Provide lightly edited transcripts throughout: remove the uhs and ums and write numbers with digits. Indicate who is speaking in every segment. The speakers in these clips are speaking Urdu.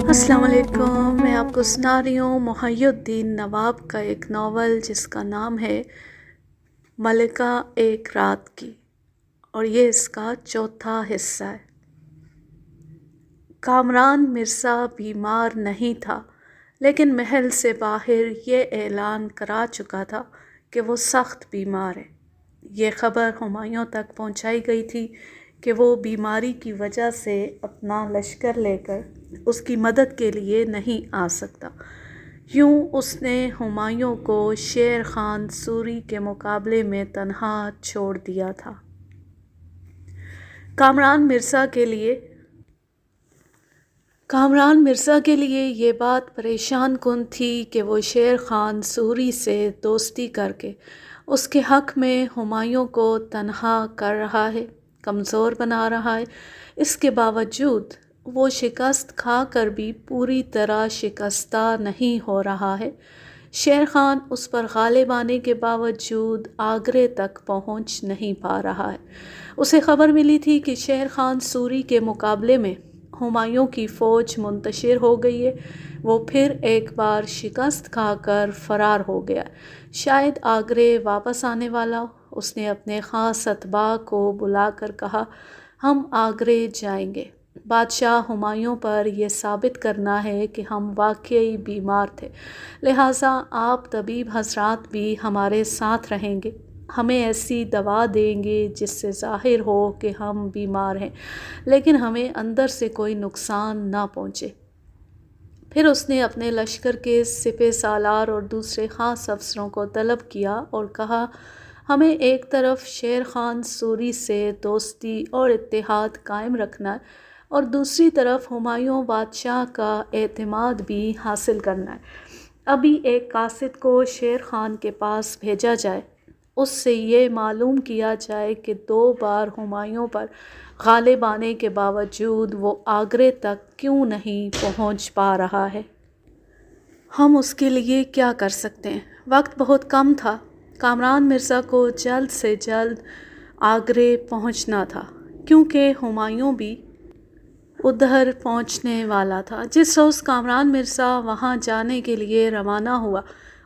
Speaker 1: السلام علیکم، میں آپ کو سنا رہی ہوں محی الدین نواب کا ایک ناول جس کا نام ہے ملکہ ایک رات کی، اور یہ اس کا چوتھا حصہ ہے۔ کامران مرزا بیمار نہیں تھا، لیکن محل سے باہر یہ اعلان کرا چکا تھا کہ وہ سخت بیمار ہے۔ یہ خبر ہمایوں تک پہنچائی گئی تھی کہ وہ بیماری کی وجہ سے اپنا لشکر لے کر اس کی مدد کے لیے نہیں آ سکتا۔ یوں اس نے ہمایوں کو شیر خان سوری کے مقابلے میں تنہا چھوڑ دیا تھا۔ کامران مرزا کے لیے یہ بات پریشان کن تھی کہ وہ شیر خان سوری سے دوستی کر کے اس کے حق میں ہمایوں کو تنہا کر رہا ہے، کمزور بنا رہا ہے۔ اس کے باوجود وہ شکست کھا کر بھی پوری طرح شکستہ نہیں ہو رہا ہے۔ شیر خان اس پر غالب آنے کے باوجود آگرے تک پہنچ نہیں پا رہا ہے۔ اسے خبر ملی تھی کہ شیر خان سوری کے مقابلے میں ہمایوں کی فوج منتشر ہو گئی ہے۔ وہ پھر ایک بار شکست کھا کر فرار ہو گیا، شاید آگرے واپس آنے والا ہو۔ اس نے اپنے خاص اتباع کو بلا کر کہا، ہم آگرے جائیں گے۔ بادشاہ ہمایوں پر یہ ثابت کرنا ہے کہ ہم واقعی بیمار تھے، لہٰذا آپ طبیب حضرات بھی ہمارے ساتھ رہیں گے، ہمیں ایسی دوا دیں گے جس سے ظاہر ہو کہ ہم بیمار ہیں، لیکن ہمیں اندر سے کوئی نقصان نہ پہنچے۔ پھر اس نے اپنے لشکر کے سپہ سالار اور دوسرے خاص افسروں کو طلب کیا اور کہا، ہمیں ایک طرف شیر خان سوری سے دوستی اور اتحاد قائم رکھنا ہے اور دوسری طرف ہمایوں بادشاہ کا اعتماد بھی حاصل کرنا ہے۔ ابھی ایک قاصد کو شیر خان کے پاس بھیجا جائے، اس سے یہ معلوم کیا جائے کہ 2 بار ہمایوں پر غالب آنے کے باوجود وہ آگرے تک کیوں نہیں پہنچ پا رہا ہے۔ ہم اس کے لیے کیا کر سکتے ہیں؟ وقت بہت کم تھا۔ کامران مرزا کو جلد سے جلد آگرے پہنچنا تھا، کیونکہ ہمایوں بھی ادھر پہنچنے والا تھا۔ جس روز کامران مرزا وہاں جانے کے لیے روانہ ہوا،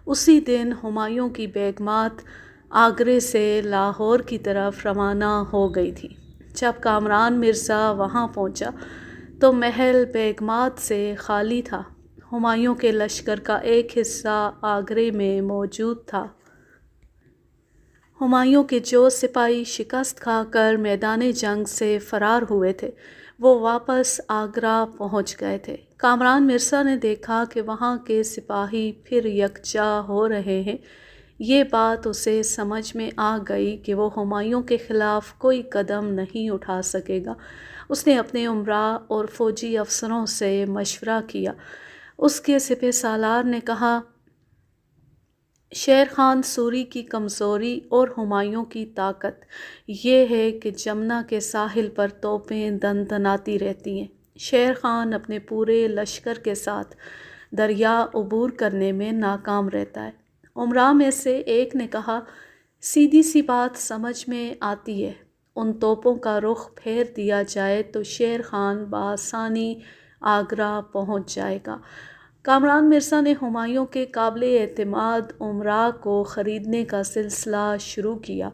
Speaker 1: اسی دن ہمایوں کی بیگمات آگرے سے لاہور کی طرف روانہ ہو گئی تھی۔ جب کامران مرزا وہاں پہنچا تو محل بیگمات سے خالی تھا۔ ہمایوں کے لشکر کا ایک حصہ آگرے میں موجود تھا۔ ہمایوں کے جو سپاہی شکست کھا کر میدان جنگ سے فرار ہوئے تھے، وہ واپس آگرہ پہنچ گئے تھے۔ کامران مرزا نے دیکھا کہ وہاں کے سپاہی پھر یکجا ہو رہے ہیں۔ یہ بات اسے سمجھ میں آ گئی کہ وہ ہمایوں کے خلاف کوئی قدم نہیں اٹھا سکے گا۔ اس نے اپنے امراء اور فوجی افسروں سے مشورہ کیا۔ اس کے سپہ سالار نے کہا، شیر خان سوری کی کمزوری اور ہمایوں کی طاقت یہ ہے کہ جمنا کے ساحل پر توپیں دندناتی رہتی ہیں۔ شیر خان اپنے پورے لشکر کے ساتھ دریا عبور کرنے میں ناکام رہتا ہے۔ امراء میں سے ایک نے کہا، سیدھی سی بات سمجھ میں آتی ہے، ان توپوں کا رخ پھیر دیا جائے تو شیر خان بآسانی آگرہ پہنچ جائے گا۔ کامران مرزا نے ہمایوں کے قابل اعتماد امراء کو خریدنے کا سلسلہ شروع کیا،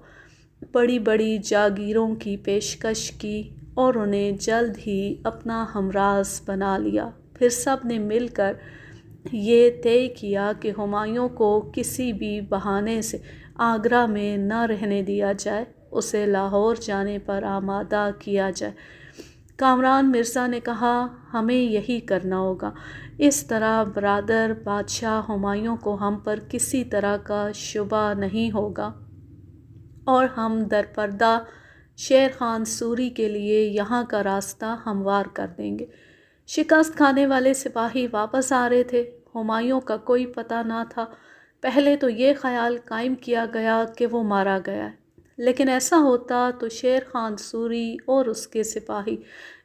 Speaker 1: بڑی بڑی جاگیروں کی پیشکش کی اور انہیں جلد ہی اپنا ہمراز بنا لیا۔ پھر سب نے مل کر یہ طے کیا کہ ہمایوں کو کسی بھی بہانے سے آگرہ میں نہ رہنے دیا جائے، اسے لاہور جانے پر آمادہ کیا جائے۔ کامران مرزا نے کہا، ہمیں یہی کرنا ہوگا، اس طرح برادر بادشاہ ہمایوں کو ہم پر کسی طرح کا شبہ نہیں ہوگا اور ہم درپردہ شیر خان سوری کے لیے یہاں کا راستہ ہموار کر دیں گے۔ شکست کھانے والے سپاہی واپس آ رہے تھے، ہمایوں کا کوئی پتہ نہ تھا۔ پہلے تو یہ خیال قائم کیا گیا کہ وہ مارا گیا ہے، لیکن ایسا ہوتا تو شیر خان سوری اور اس کے سپاہی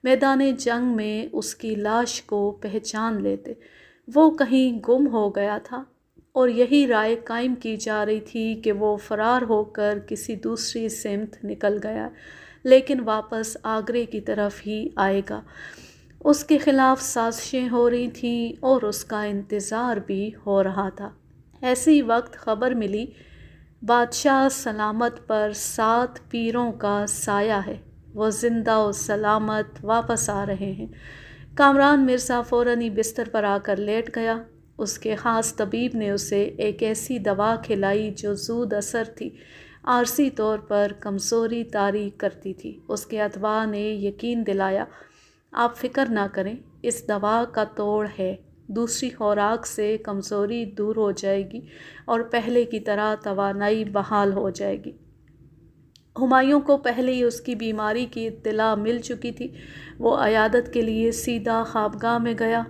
Speaker 1: میدان جنگ میں اس کی لاش کو پہچان لیتے۔ وہ کہیں گم ہو گیا تھا۔ اور یہی رائے قائم کی جا رہی تھی کہ وہ فرار ہو کر کسی دوسری سمت نکل گیا، لیکن واپس آگرے کی طرف ہی آئے گا۔ اس کے خلاف سازشیں ہو رہی تھیں اور اس کا انتظار بھی ہو رہا تھا۔ ایسی وقت خبر ملی، بادشاہ سلامت پر 7 پیروں کا سایہ ہے، وہ زندہ و سلامت واپس آ رہے ہیں۔ کامران مرزا فوراً ہی بستر پر آ کر لیٹ گیا۔ اس کے خاص طبیب نے اسے ایک ایسی دوا کھلائی جو زود اثر تھی، عارضی طور پر کمزوری طاری کرتی تھی۔ اس کے اتباع نے یقین دلایا، آپ فکر نہ کریں، اس دوا کا توڑ ہے، دوسری خوراک سے کمزوری دور ہو جائے گی اور پہلے کی طرح توانائی بحال ہو جائے گی۔ ہمایوں کو پہلے ہی اس کی بیماری کی اطلاع مل چکی تھی۔ وہ عیادت کے لیے سیدھا خوابگاہ میں گیا۔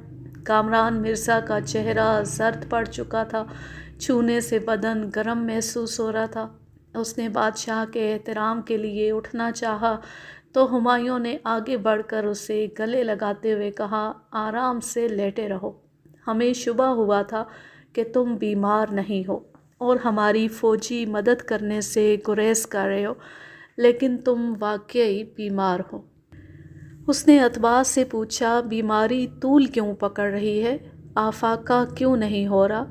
Speaker 1: کامران مرزا کا چہرہ زرد پڑ چکا تھا، چھونے سے بدن گرم محسوس ہو رہا تھا۔ اس نے بادشاہ کے احترام کے لیے اٹھنا چاہا تو ہمایوں نے آگے بڑھ کر اسے گلے لگاتے ہوئے کہا، آرام سے لیٹے رہو، ہمیں شبہ ہوا تھا کہ تم بیمار نہیں ہو اور ہماری فوجی مدد کرنے سے گریز کر رہے ہو، لیکن تم واقعی بیمار ہو۔ اس نے اتباع سے پوچھا، بیماری طول کیوں پکڑ رہی ہے، آفاقہ کیوں نہیں ہو رہا؟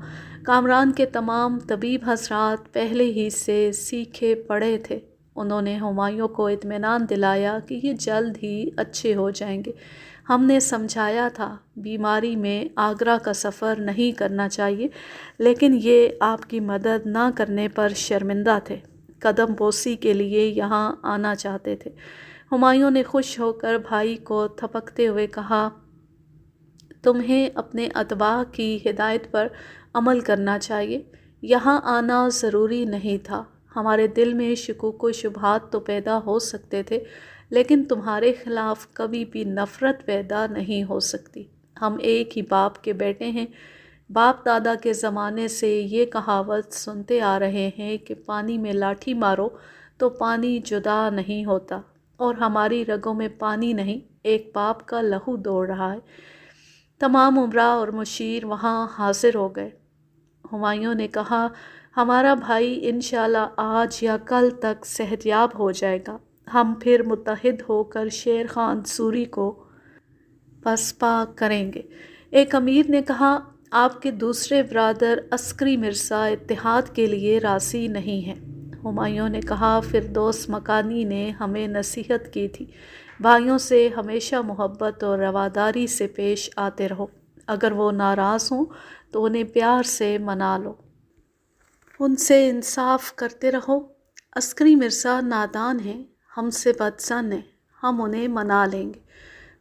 Speaker 1: کامران کے تمام طبیب حضرات پہلے ہی سے سیکھے پڑے تھے۔ انہوں نے ہمایوں کو اطمینان دلایا کہ یہ جلد ہی اچھے ہو جائیں گے۔ ہم نے سمجھایا تھا بیماری میں آگرہ کا سفر نہیں کرنا چاہیے، لیکن یہ آپ کی مدد نہ کرنے پر شرمندہ تھے، قدم بوسی کے لیے یہاں آنا چاہتے تھے۔ ہمایوں نے خوش ہو کر بھائی کو تھپکتے ہوئے کہا، تمہیں اپنے اتباع کی ہدایت پر عمل کرنا چاہیے، یہاں آنا ضروری نہیں تھا۔ ہمارے دل میں شکوک و شبہات تو پیدا ہو سکتے تھے، لیکن تمہارے خلاف کبھی بھی نفرت پیدا نہیں ہو سکتی۔ ہم ایک ہی باپ کے بیٹے ہیں۔ باپ دادا کے زمانے سے یہ کہاوت سنتے آ رہے ہیں کہ پانی میں لاٹھی مارو تو پانی جدا نہیں ہوتا، اور ہماری رگوں میں پانی نہیں، ایک باپ کا لہو دوڑ رہا ہے۔ تمام امراء اور مشیر وہاں حاضر ہو گئے۔ ہمایوں نے کہا، ہمارا بھائی انشاءاللہ آج یا کل تک صحت یاب ہو جائے گا، ہم پھر متحد ہو کر شیر خان سوری کو پسپا کریں گے۔ ایک امیر نے کہا، آپ کے دوسرے برادر عسکری مرزا اتحاد کے لیے راضی نہیں ہیں۔ ہمایوں نے کہا، فردوس مکانی نے ہمیں نصیحت کی تھی، بھائیوں سے ہمیشہ محبت اور رواداری سے پیش آتے رہو، اگر وہ ناراض ہوں تو انہیں پیار سے منا لو، ان سے انصاف کرتے رہو۔ عسکری مرزا نادان ہیں، ہم سے بدظن ہیں، ہم انہیں منا لیں گے۔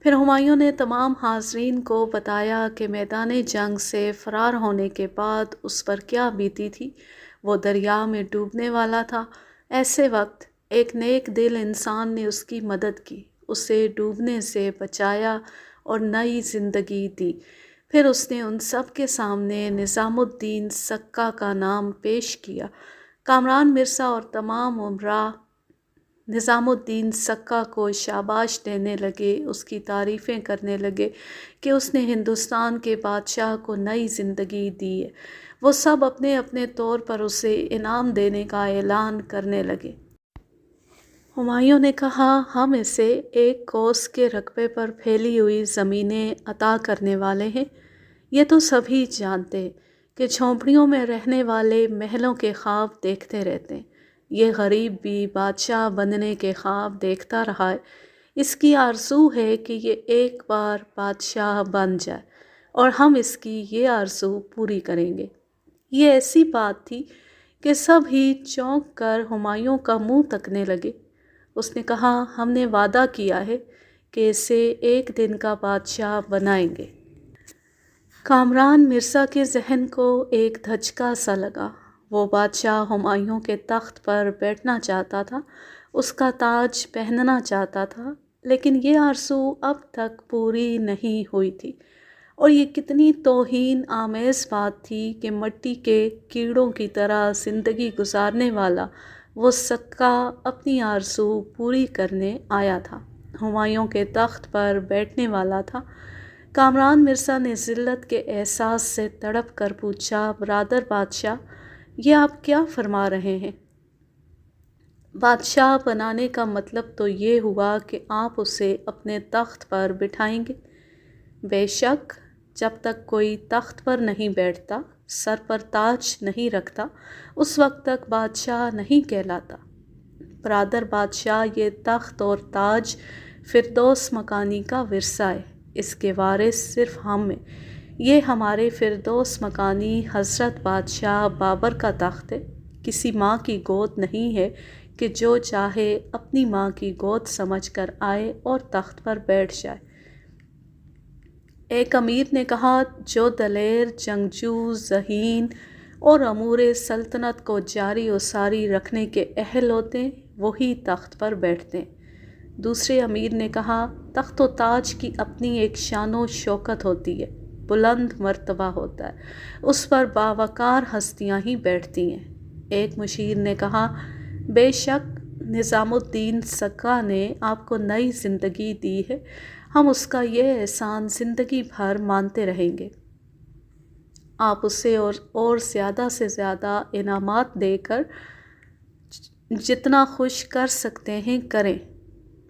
Speaker 1: پھر ہمایوں نے تمام حاضرین کو بتایا کہ میدان جنگ سے فرار ہونے کے بعد اس پر کیا بیتی تھی۔ وہ دریا میں ڈوبنے والا تھا۔ ایسے وقت ایک نیک دل انسان نے اس کی مدد کی، اسے ڈوبنے سے بچایا اور نئی زندگی دی۔ پھر اس نے ان سب کے سامنے نظام الدین سکہ کا نام پیش کیا۔ کامران مرزا اور تمام امراء نظام الدین سکہ کو شاباش دینے لگے، اس کی تعریفیں کرنے لگے کہ اس نے ہندوستان کے بادشاہ کو نئی زندگی دی ہے۔ وہ سب اپنے اپنے طور پر اسے انعام دینے کا اعلان کرنے لگے۔ ہمایوں نے کہا، ہم اسے ایک کوس کے رقبے پر پھیلی ہوئی زمینیں عطا کرنے والے ہیں۔ یہ تو سبھی جانتے ہیں کہ جھونپڑیوں میں رہنے والے محلوں کے خواب دیکھتے رہتے ہیں، یہ غریب بھی بادشاہ بننے کے خواب دیکھتا رہا ہے۔ اس کی آرزو ہے کہ یہ ایک بار بادشاہ بن جائے، اور ہم اس کی یہ آرزو پوری کریں گے۔ یہ ایسی بات تھی کہ سب ہی چونک کر ہمایوں کا منہ تکنے لگے۔ اس نے کہا، ہم نے وعدہ کیا ہے کہ اسے ایک دن کا بادشاہ بنائیں گے۔ کامران مرزا کے ذہن کو ایک دھچکا سا لگا۔ وہ بادشاہ ہمایوں کے تخت پر بیٹھنا چاہتا تھا، اس کا تاج پہننا چاہتا تھا، لیکن یہ آرزو اب تک پوری نہیں ہوئی تھی، اور یہ کتنی توہین آمیز بات تھی کہ مٹی کے کیڑوں کی طرح زندگی گزارنے والا وہ سکہ اپنی آرزو پوری کرنے آیا تھا، ہمایوں کے تخت پر بیٹھنے والا تھا۔ کامران مرزا نے ذلت کے احساس سے تڑپ کر پوچھا، برادر بادشاہ، یہ آپ کیا فرما رہے ہیں؟ بادشاہ بنانے کا مطلب تو یہ ہوا کہ آپ اسے اپنے تخت پر بٹھائیں گے۔ بے شک، جب تک کوئی تخت پر نہیں بیٹھتا، سر پر تاج نہیں رکھتا، اس وقت تک بادشاہ نہیں کہلاتا۔ برادر بادشاہ، یہ تخت اور تاج فردوس مکانی کا ورثہ ہے، اس کے وارث صرف ہم ہیں۔ یہ ہمارے فردوس مکانی حضرت بادشاہ بابر کا تخت ہے، کسی ماں کی گود نہیں ہے کہ جو چاہے اپنی ماں کی گود سمجھ کر آئے اور تخت پر بیٹھ جائے۔ ایک امیر نے کہا، جو دلیر، جنگجو، ذہین اور امور سلطنت کو جاری و ساری رکھنے کے اہل ہوتے ہیں، وہی تخت پر بیٹھتے ہیں۔ دوسرے امیر نے کہا، تخت و تاج کی اپنی ایک شان و شوکت ہوتی ہے، بلند مرتبہ ہوتا ہے، اس پر باوقار ہستیاں ہی بیٹھتی ہیں۔ ایک مشیر نے کہا، بے شک نظام الدین سکہ نے آپ کو نئی زندگی دی ہے، ہم اس کا یہ احسان زندگی بھر مانتے رہیں گے۔ آپ اسے اور زیادہ سے زیادہ انعامات دے کر جتنا خوش کر سکتے ہیں کریں۔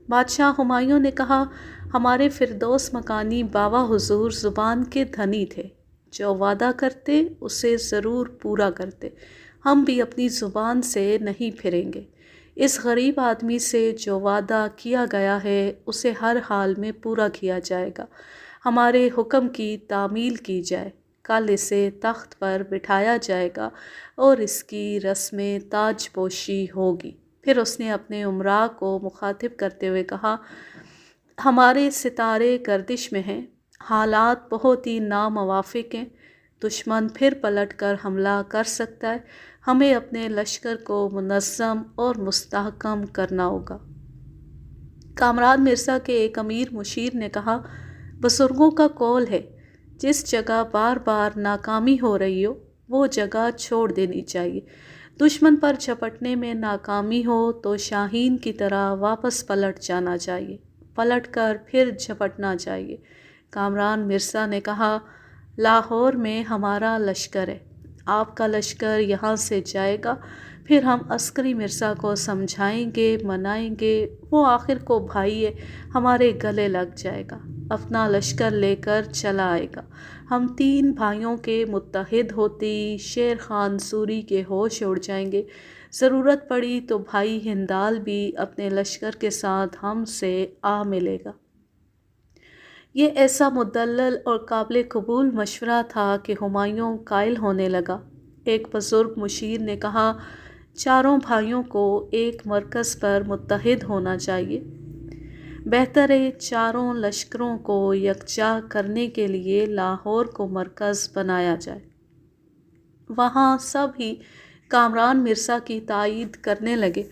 Speaker 1: بادشاہ ہمایوں نے کہا، ہمارے فردوس مکانی بابا حضور زبان کے دھنی تھے، جو وعدہ کرتے اسے ضرور پورا کرتے، ہم بھی اپنی زبان سے نہیں پھریں گے۔ اس غریب آدمی سے جو وعدہ کیا گیا ہے اسے ہر حال میں پورا کیا جائے گا، ہمارے حکم کی تعمیل کی جائے۔ کل اسے تخت پر بٹھایا جائے گا اور اس کی رسم تاج پوشی ہوگی۔ پھر اس نے اپنے امراء کو مخاطب کرتے ہوئے کہا، ہمارے ستارے گردش میں ہیں، حالات بہت ہی ناموافق ہیں، دشمن پھر پلٹ کر حملہ کر سکتا ہے، ہمیں اپنے لشکر کو منظم اور مستحکم کرنا ہوگا۔ کامران مرزا کے ایک امیر مشیر نے کہا، بزرگوں کا قول ہے، جس جگہ بار بار ناکامی ہو رہی ہو وہ جگہ چھوڑ دینی چاہیے۔ دشمن پر جھپٹنے میں ناکامی ہو تو شاہین کی طرح واپس پلٹ جانا چاہیے، پلٹ کر پھر جھپٹنا چاہیے۔ کامران مرزا نے کہا، لاہور میں ہمارا لشکر ہے، آپ کا لشکر یہاں سے جائے گا، پھر ہم عسکری مرزا کو سمجھائیں گے، منائیں گے، وہ آخر کو بھائی ہے، ہمارے گلے لگ جائے گا، اپنا لشکر لے کر چلا آئے گا۔ ہم تین بھائیوں کے متحد ہوتے شیر خان سوری کے ہوش اڑ جائیں گے، ضرورت پڑی تو بھائی ہندال بھی اپنے لشکر کے ساتھ ہم سے آ ملے گا۔ یہ ایسا مدلل اور قابل قبول مشورہ تھا کہ ہمایوں قائل ہونے لگا۔ ایک بزرگ مشیر نے کہا، چاروں بھائیوں کو ایک مرکز پر متحد ہونا چاہیے، بہتر ہے چاروں لشکروں کو یکجا کرنے کے لیے لاہور کو مرکز بنایا جائے۔ وہاں سب ہی کامران مرزا کی تائید کرنے لگے۔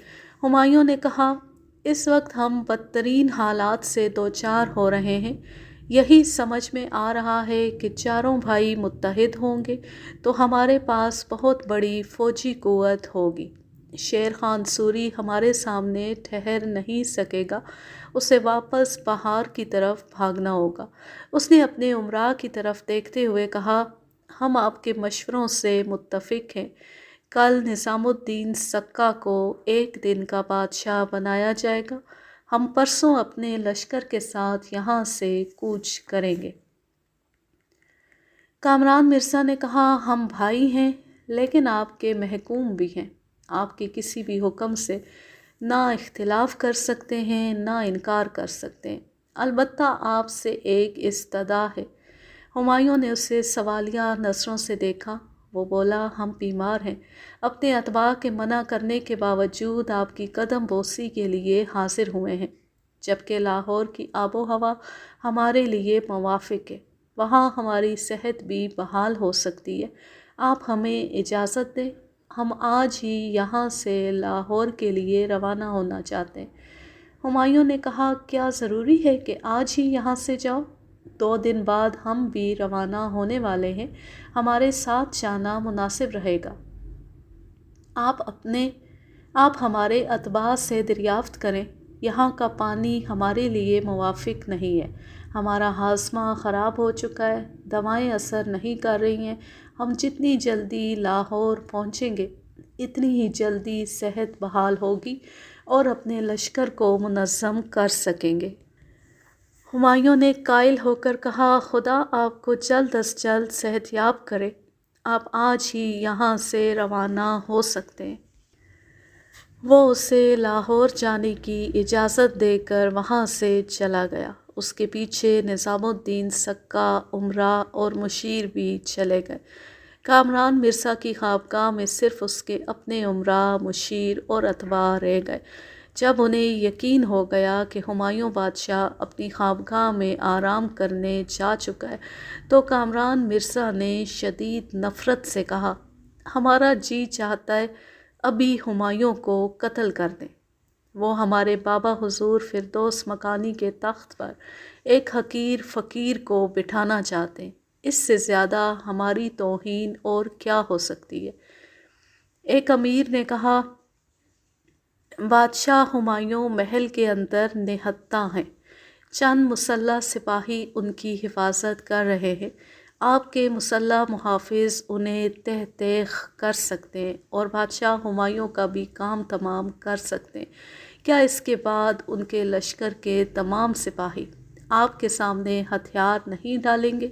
Speaker 1: ہمایوں نے کہا، اس وقت ہم بدترین حالات سے دوچار ہو رہے ہیں، یہی سمجھ میں آ رہا ہے کہ چاروں بھائی متحد ہوں گے تو ہمارے پاس بہت بڑی فوجی قوت ہوگی۔ شیر خان سوری ہمارے سامنے ٹھہر نہیں سکے گا، اسے واپس بہار کی طرف بھاگنا ہوگا۔ اس نے اپنے امراء کی طرف دیکھتے ہوئے کہا، ہم آپ کے مشوروں سے متفق ہیں، کل نظام الدین سکہ کو ایک دن کا بادشاہ بنایا جائے گا، ہم پرسوں اپنے لشکر کے ساتھ یہاں سے کوچ کریں گے۔ کامران مرزا نے کہا، ہم بھائی ہیں لیکن آپ کے محکوم بھی ہیں، آپ کے کسی بھی حکم سے نہ اختلاف کر سکتے ہیں نہ انکار کر سکتے ہیں، البتہ آپ سے ایک استدعا ہے۔ ہمایوں نے اسے سوالیہ نظروں سے دیکھا، وہ بولا، ہم بیمار ہیں، اپنے اتباع کے منع کرنے کے باوجود آپ کی قدم بوسی کے لیے حاضر ہوئے ہیں، جبکہ لاہور کی آب و ہوا ہمارے لیے موافق ہے، وہاں ہماری صحت بھی بحال ہو سکتی ہے، آپ ہمیں اجازت دیں، ہم آج ہی یہاں سے لاہور کے لیے روانہ ہونا چاہتے ہیں۔ ہمایوں نے کہا، کیا ضروری ہے کہ آج ہی یہاں سے جاؤ؟ 2 دن بعد ہم بھی روانہ ہونے والے ہیں، ہمارے ساتھ جانا مناسب رہے گا۔ آپ ہمارے اتباع سے دریافت کریں، یہاں کا پانی ہمارے لیے موافق نہیں ہے، ہمارا ہاضمہ خراب ہو چکا ہے، دوائیں اثر نہیں کر رہی ہیں۔ ہم جتنی جلدی لاہور پہنچیں گے اتنی ہی جلدی صحت بحال ہوگی اور اپنے لشکر کو منظم کر سکیں گے۔ ہمایوں نے قائل ہو کر کہا، خدا آپ کو جلد از جلد صحت یاب کرے، آپ آج ہی یہاں سے روانہ ہو سکتے ہیں۔ وہ اسے لاہور جانے کی اجازت دے کر وہاں سے چلا گیا۔ اس کے پیچھے نظام الدین سکا، امرا اور مشیر بھی چلے گئے۔ کامران مرزا کی خوابگاہ میں صرف اس کے اپنے امرا، مشیر اور اتباع رہ گئے۔ جب انہیں یقین ہو گیا کہ ہمایوں بادشاہ اپنی خوابگاہ میں آرام کرنے جا چکا ہے تو کامران مرزا نے شدید نفرت سے کہا، ہمارا جی چاہتا ہے ابھی ہمایوں کو قتل کر دیں۔ وہ ہمارے بابا حضور فردوس مکانی کے تخت پر ایک حقیر فقیر کو بٹھانا چاہتے ہیں، اس سے زیادہ ہماری توہین اور کیا ہو سکتی ہے؟ ایک امیر نے کہا، بادشاہ ہمایوں محل کے اندر نہتہ ہیں، چند مسلح سپاہی ان کی حفاظت کر رہے ہیں، آپ کے مسلح محافظ انہیں تہ تیغ کر سکتے ہیں اور بادشاہ ہمایوں کا بھی کام تمام کر سکتے ہیں۔ کیا اس کے بعد ان کے لشکر کے تمام سپاہی آپ کے سامنے ہتھیار نہیں ڈالیں گے؟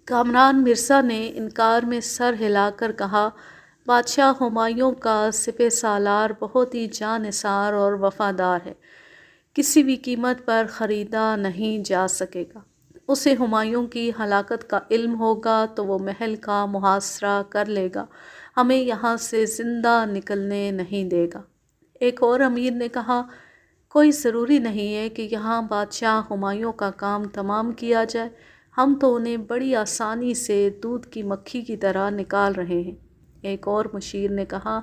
Speaker 1: کامران مرزا نے انکار میں سر ہلا کر کہا، بادشاہ ہمایوں کا سپہ سالار بہت ہی جاں نثار اور وفادار ہے، کسی بھی قیمت پر خریدا نہیں جا سکے گا۔ اسے ہمایوں کی ہلاکت کا علم ہوگا تو وہ محل کا محاصرہ کر لے گا، ہمیں یہاں سے زندہ نکلنے نہیں دے گا۔ ایک اور امیر نے کہا، کوئی ضروری نہیں ہے کہ یہاں بادشاہ ہمایوں کا کام تمام کیا جائے، ہم تو انہیں بڑی آسانی سے دودھ کی مکھی کی طرح نکال رہے ہیں۔ ایک اور مشیر نے کہا،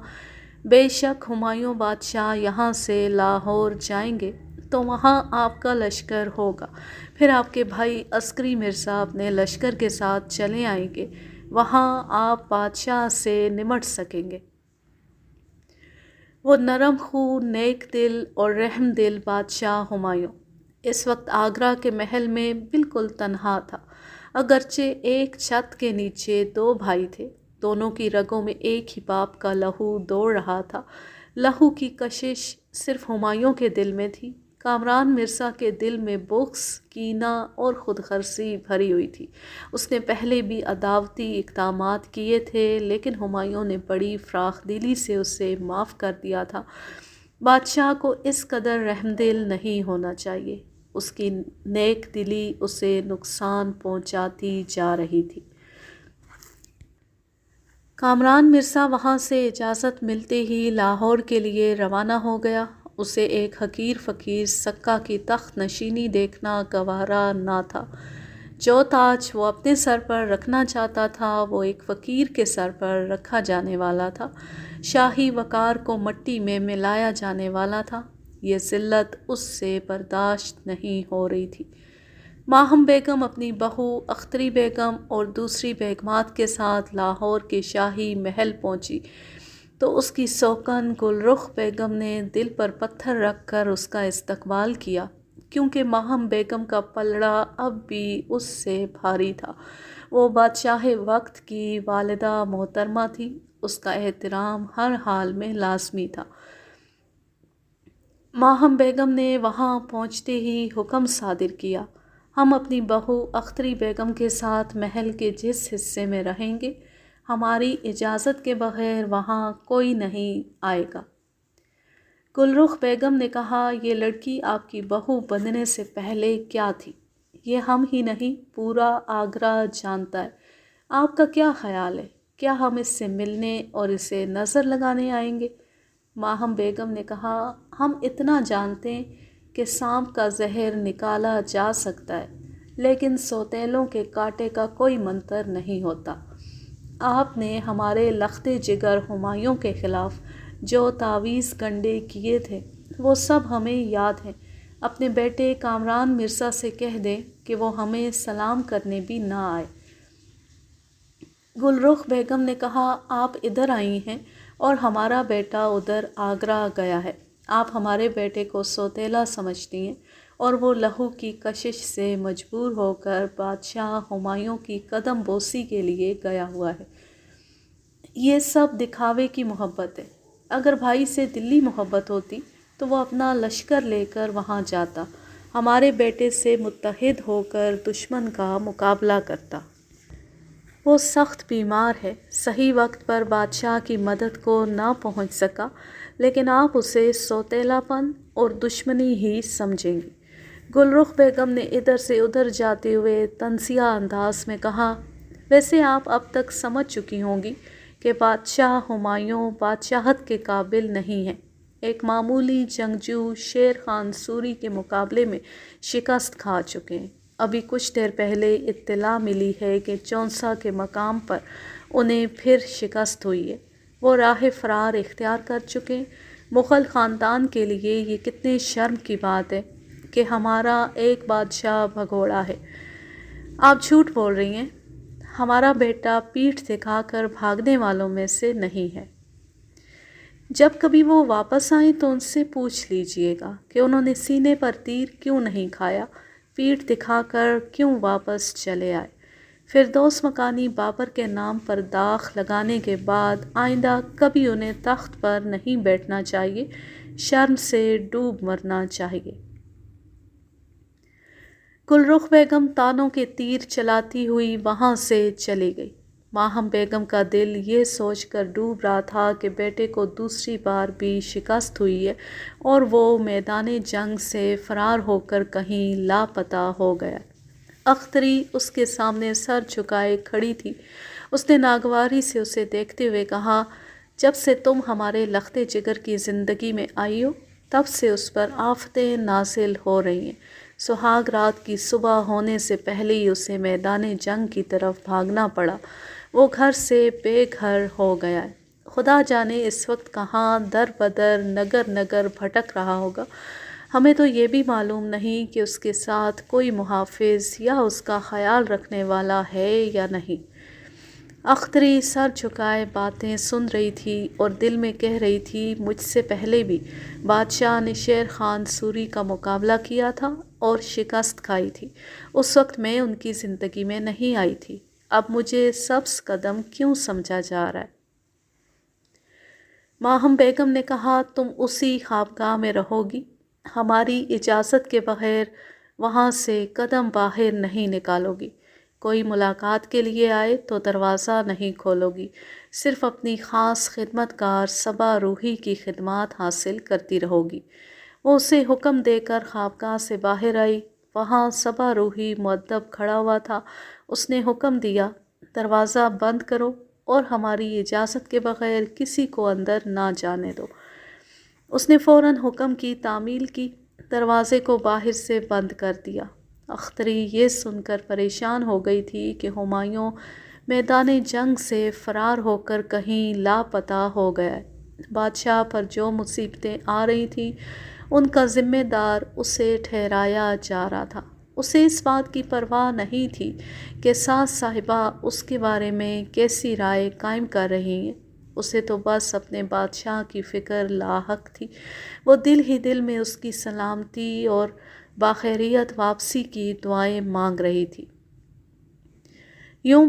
Speaker 1: بے شک ہمایوں بادشاہ یہاں سے لاہور جائیں گے تو وہاں آپ کا لشکر ہوگا، پھر آپ کے بھائی عسکری مرزا اپنے لشکر کے ساتھ چلے آئیں گے، وہاں آپ بادشاہ سے نمٹ سکیں گے۔ وہ نرم خو، نیک دل اور رحم دل بادشاہ ہمایوں اس وقت آگرہ کے محل میں بالکل تنہا تھا، اگرچہ ایک چھت کے نیچے دو بھائی تھے، دونوں کی رگوں میں ایک ہی باپ کا لہو دوڑ رہا تھا۔ لہو کی کشش صرف ہمایوں کے دل میں تھی، کامران مرزا کے دل میں بغض، کینہ اور خود غرضی بھری ہوئی تھی۔ اس نے پہلے بھی عداوتی اقدامات کیے تھے لیکن ہمایوں نے بڑی فراخ دلی سے اسے معاف کر دیا تھا۔ بادشاہ کو اس قدر رحمدل نہیں ہونا چاہیے، اس کی نیک دلی اسے نقصان پہنچاتی جا رہی تھی۔ کامران مرزا وہاں سے اجازت ملتے ہی لاہور کے لیے روانہ ہو گیا۔ اسے ایک حقیر فقیر سکا کی تخت نشینی دیکھنا گوارا نہ تھا۔ جو تاج وہ اپنے سر پر رکھنا چاہتا تھا وہ ایک فقیر کے سر پر رکھا جانے والا تھا، شاہی وقار کو مٹی میں ملایا جانے والا تھا۔ یہ ذلت اس سے برداشت نہیں ہو رہی تھی۔ ماہم بیگم اپنی بہو اختری بیگم اور دوسری بیگمات کے ساتھ لاہور کے شاہی محل پہنچی تو اس کی سوکن گل رخ بیگم نے دل پر پتھر رکھ کر اس کا استقبال کیا، کیونکہ ماہم بیگم کا پلڑا اب بھی اس سے بھاری تھا۔ وہ بادشاہ وقت کی والدہ محترمہ تھی، اس کا احترام ہر حال میں لازمی تھا۔ ماہم بیگم نے وہاں پہنچتے ہی حکم صادر کیا، ہم اپنی بہو اختری بیگم کے ساتھ محل کے جس حصے میں رہیں گے ہماری اجازت کے بغیر وہاں کوئی نہیں آئے گا۔ گل رخ بیگم نے کہا، یہ لڑکی آپ کی بہو بننے سے پہلے کیا تھی یہ ہم ہی نہیں پورا آگرہ جانتا ہے، آپ کا کیا خیال ہے، کیا ہم اس سے ملنے اور اسے نظر لگانے آئیں گے؟ ماہم بیگم نے کہا، ہم اتنا جانتے ہیں کہ سانپ کا زہر نکالا جا سکتا ہے لیکن سوتیلوں کے کانٹے کا کوئی منتر نہیں ہوتا۔ آپ نے ہمارے لخت جگر ہمایوں کے خلاف جو تعویذ گنڈے کیے تھے وہ سب ہمیں یاد ہیں، اپنے بیٹے کامران مرزا سے کہہ دیں کہ وہ ہمیں سلام کرنے بھی نہ آئے۔ گل رخ بیگم نے کہا، آپ ادھر آئی ہیں اور ہمارا بیٹا ادھر آگرہ گیا ہے، آپ ہمارے بیٹے کو سوتیلا سمجھتی ہیں، اور وہ لہو کی کشش سے مجبور ہو کر بادشاہ ہمایوں کی قدم بوسی کے لیے گیا ہوا ہے۔ یہ سب دکھاوے کی محبت ہے۔ اگر بھائی سے دلی محبت ہوتی تو وہ اپنا لشکر لے کر وہاں جاتا، ہمارے بیٹے سے متحد ہو کر دشمن کا مقابلہ کرتا۔ وہ سخت بیمار ہے، صحیح وقت پر بادشاہ کی مدد کو نہ پہنچ سکا، لیکن آپ اسے سوتیلا پن اور دشمنی ہی سمجھیں گی۔ گلرخ بیگم نے ادھر سے ادھر جاتے ہوئے طنزیہ انداز میں کہا، ویسے آپ اب تک سمجھ چکی ہوں گی کہ بادشاہ ہمایوں بادشاہت کے قابل نہیں ہیں۔ ایک معمولی جنگجو شیر خان سوری کے مقابلے میں شکست کھا چکے ہیں۔ ابھی کچھ دیر پہلے اطلاع ملی ہے کہ چونسا کے مقام پر انہیں پھر شکست ہوئی ہے۔ وہ راہ فرار اختیار کر چکے ہیں۔ مغل خاندان کے لیے یہ کتنے شرم کی بات ہے کہ ہمارا ایک بادشاہ بھگوڑا ہے۔ آپ جھوٹ بول رہی ہیں، ہمارا بیٹا پیٹھ دکھا کر بھاگنے والوں میں سے نہیں ہے۔ جب کبھی وہ واپس آئیں تو ان سے پوچھ لیجئے گا کہ انہوں نے سینے پر تیر کیوں نہیں کھایا، پیٹھ دکھا کر کیوں واپس چلے آئے۔ فردوس مکانی بابر کے نام پر داغ لگانے کے بعد آئندہ کبھی انہیں تخت پر نہیں بیٹھنا چاہیے، شرم سے ڈوب مرنا چاہیے۔ گلرخ بیگم تانوں کے تیر چلاتی ہوئی وہاں سے چلی گئی۔ ماہم بیگم کا دل یہ سوچ کر ڈوب رہا تھا کہ بیٹے کو دوسری بار بھی شکست ہوئی ہے اور وہ میدان جنگ سے فرار ہو کر کہیں لاپتہ ہو گیا۔ اختری اس کے سامنے سر جھکائے کھڑی تھی۔ اس نے ناگواری سے اسے دیکھتے ہوئے کہا، جب سے تم ہمارے لخت جگر کی زندگی میں آئی ہو تب سے اس پر آفتیں نازل ہو رہی ہیں۔ سہاگ رات کی صبح ہونے سے پہلے ہی اسے میدان جنگ کی طرف بھاگنا پڑا۔ وہ گھر سے بے گھر ہو گیا ہے۔ خدا جانے اس وقت کہاں در بدر نگر نگر بھٹک رہا ہوگا۔ ہمیں تو یہ بھی معلوم نہیں کہ اس کے ساتھ کوئی محافظ یا اس کا خیال رکھنے والا ہے یا نہیں۔ اختری سر جھکائے باتیں سن رہی تھی اور دل میں کہہ رہی تھی، مجھ سے پہلے بھی بادشاہ نے شیر خان سوری کا مقابلہ کیا تھا اور شکست کھائی تھی۔ اس وقت میں ان کی زندگی میں نہیں آئی تھی۔ اب مجھے سبز قدم کیوں سمجھا جا رہا ہے؟ ماہم بیگم نے کہا، تم اسی خوابگاہ میں رہو گی، ہماری اجازت کے بغیر وہاں سے قدم باہر نہیں نکالو گی۔ کوئی ملاقات کے لیے آئے تو دروازہ نہیں کھولو گی، صرف اپنی خاص خدمت گار صبا روحی کی خدمات حاصل کرتی رہو گی۔ وہ اسے حکم دے کر خوابگاہ سے باہر آئی۔ وہاں صبا روحی مؤدب کھڑا ہوا تھا۔ اس نے حکم دیا، دروازہ بند کرو اور ہماری اجازت کے بغیر کسی کو اندر نہ جانے دو۔ اس نے فوراً حکم کی تعمیل کی، دروازے کو باہر سے بند کر دیا۔ اختری یہ سن کر پریشان ہو گئی تھی کہ ہمایوں میدان جنگ سے فرار ہو کر کہیں لاپتہ ہو گیا ہے۔ بادشاہ پر جو مصیبتیں آ رہی تھیں ان کا ذمہ دار اسے ٹھہرایا جا رہا تھا۔ اسے اس بات کی پرواہ نہیں تھی کہ ساس صاحبہ اس کے بارے میں کیسی رائے قائم کر رہی ہیں۔ اسے تو بس اپنے بادشاہ کی فکر لاحق تھی۔ وہ دل ہی دل میں اس کی سلامتی اور باخیریت واپسی کی دعائیں مانگ رہی تھی۔ یوں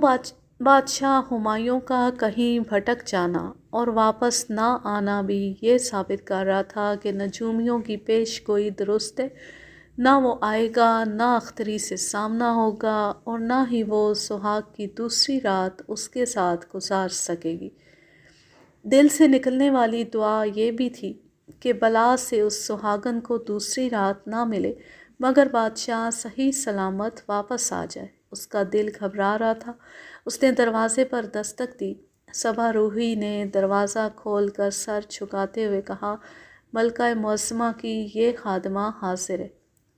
Speaker 1: بادشاہ ہمایوں کا کہیں بھٹک جانا اور واپس نہ آنا بھی یہ ثابت کر رہا تھا کہ نجومیوں کی پیش گوئی درست ہے۔ نہ وہ آئے گا، نہ اختری سے سامنا ہوگا اور نہ ہی وہ سہاگ کی دوسری رات اس کے ساتھ گزار سکے گی۔ دل سے نکلنے والی دعا یہ بھی تھی کہ بلا سے اس سہاگن کو دوسری رات نہ ملے مگر بادشاہ صحیح سلامت واپس آ جائے۔ اس کا دل گھبرا رہا تھا۔ اس نے دروازے پر دستک دی۔ صبا روحی نے دروازہ کھول کر سر جھکاتے ہوئے کہا، ملکہ معظمہ کی یہ خادمہ حاضر ہے۔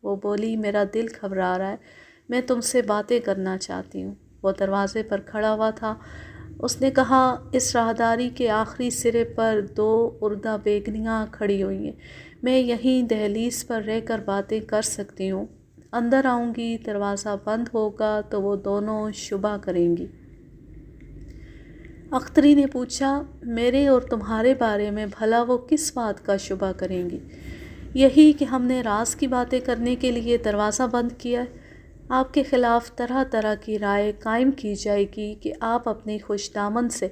Speaker 1: وہ بولی، میرا دل گھبرا رہا ہے، میں تم سے باتیں کرنا چاہتی ہوں۔ وہ دروازے پر کھڑا ہوا تھا۔ اس نے کہا، اس راہداری کے آخری سرے پر 2 اردہ بیگنیاں کھڑی ہوئی ہیں، میں یہیں دہلیز پر رہ کر باتیں کر سکتی ہوں۔ اندر آؤں گی، دروازہ بند ہوگا تو وہ دونوں شبہ کریں گی۔ اختری نے پوچھا، میرے اور تمہارے بارے میں بھلا وہ کس بات کا شبہ کریں گی؟ یہی کہ ہم نے راز کی باتیں کرنے کے لیے دروازہ بند کیا ہے۔ آپ کے خلاف طرح طرح کی رائے قائم کی جائے گی کہ آپ اپنی خوش دامن سے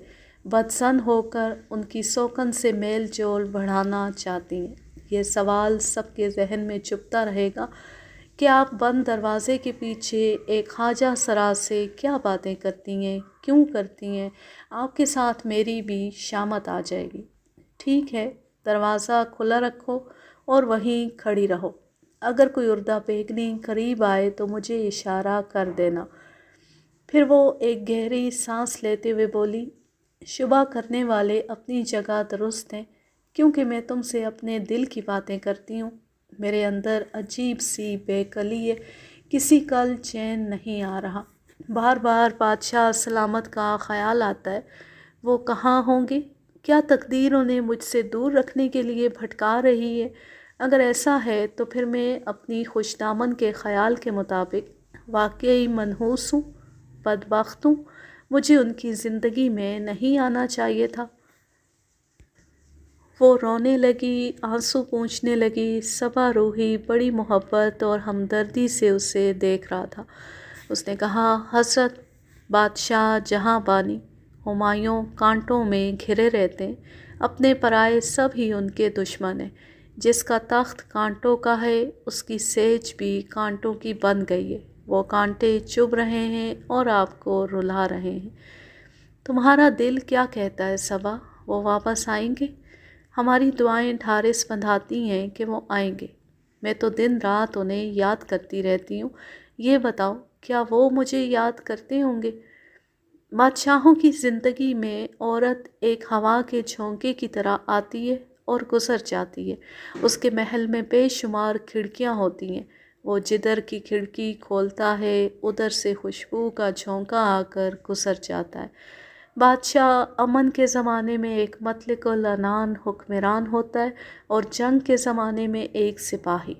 Speaker 1: بدظن ہو کر ان کی سوکن سے میل جول بڑھانا چاہتی ہیں۔ یہ سوال سب کے ذہن میں چبھتا رہے گا کہ آپ بند دروازے کے پیچھے ایک خواجہ سرا سے کیا باتیں کرتی ہیں، کیوں کرتی ہیں؟ آپ کے ساتھ میری بھی شامت آ جائے گی۔ ٹھیک ہے، دروازہ کھلا رکھو اور وہیں کھڑی رہو۔ اگر کوئی اردہ پیگنی قریب آئے تو مجھے اشارہ کر دینا۔ پھر وہ ایک گہری سانس لیتے ہوئے بولی، شبہ کرنے والے اپنی جگہ درست ہیں، کیونکہ میں تم سے اپنے دل کی باتیں کرتی ہوں۔ میرے اندر عجیب سی بے قلی ہے، کسی کل چین نہیں آ رہا۔ بار بار بادشاہ سلامت کا خیال آتا ہے۔ وہ کہاں ہوں گے؟ کیا تقدیر انہیں مجھ سے دور رکھنے کے لیے بھٹکا رہی ہے؟ اگر ایسا ہے تو پھر میں اپنی خوش دامن کے خیال کے مطابق واقعی منحوس ہوں، بدبخت ہوں۔ مجھے ان کی زندگی میں نہیں آنا چاہیے تھا۔ وہ رونے لگی، آنسو پونچھنے لگی۔ صبا روحی بڑی محبت اور ہمدردی سے اسے دیکھ رہا تھا۔ اس نے کہا، حضرت بادشاہ جہاں بانی ہمایوں کانٹوں میں گھرے رہتے ہیں، اپنے پرائے سب ہی ان کے دشمن ہیں۔ جس کا تخت کانٹوں کا ہے، اس کی سیج بھی کانٹوں کی بن گئی ہے۔ وہ کانٹے چبھ رہے ہیں اور آپ کو رلا رہے ہیں۔ تمہارا دل کیا کہتا ہے صبا؟ وہ واپس آئیں گے؟ ہماری دعائیں ڈھارس بندھاتی ہیں کہ وہ آئیں گے۔ میں تو دن رات انہیں یاد کرتی رہتی ہوں۔ یہ بتاؤ، کیا وہ مجھے یاد کرتے ہوں گے؟ بادشاہوں کی زندگی میں عورت ایک ہوا کے جھونکے کی طرح آتی ہے اور گزر جاتی ہے۔ اس کے محل میں بے شمار کھڑکیاں ہوتی ہیں۔ وہ جدھر کی کھڑکی کھولتا ہے، ادھر سے خوشبو کا جھونکا آ کر گزر جاتا ہے۔ بادشاہ امن کے زمانے میں ایک مطلق العنان حکمران ہوتا ہے اور جنگ کے زمانے میں ایک سپاہی۔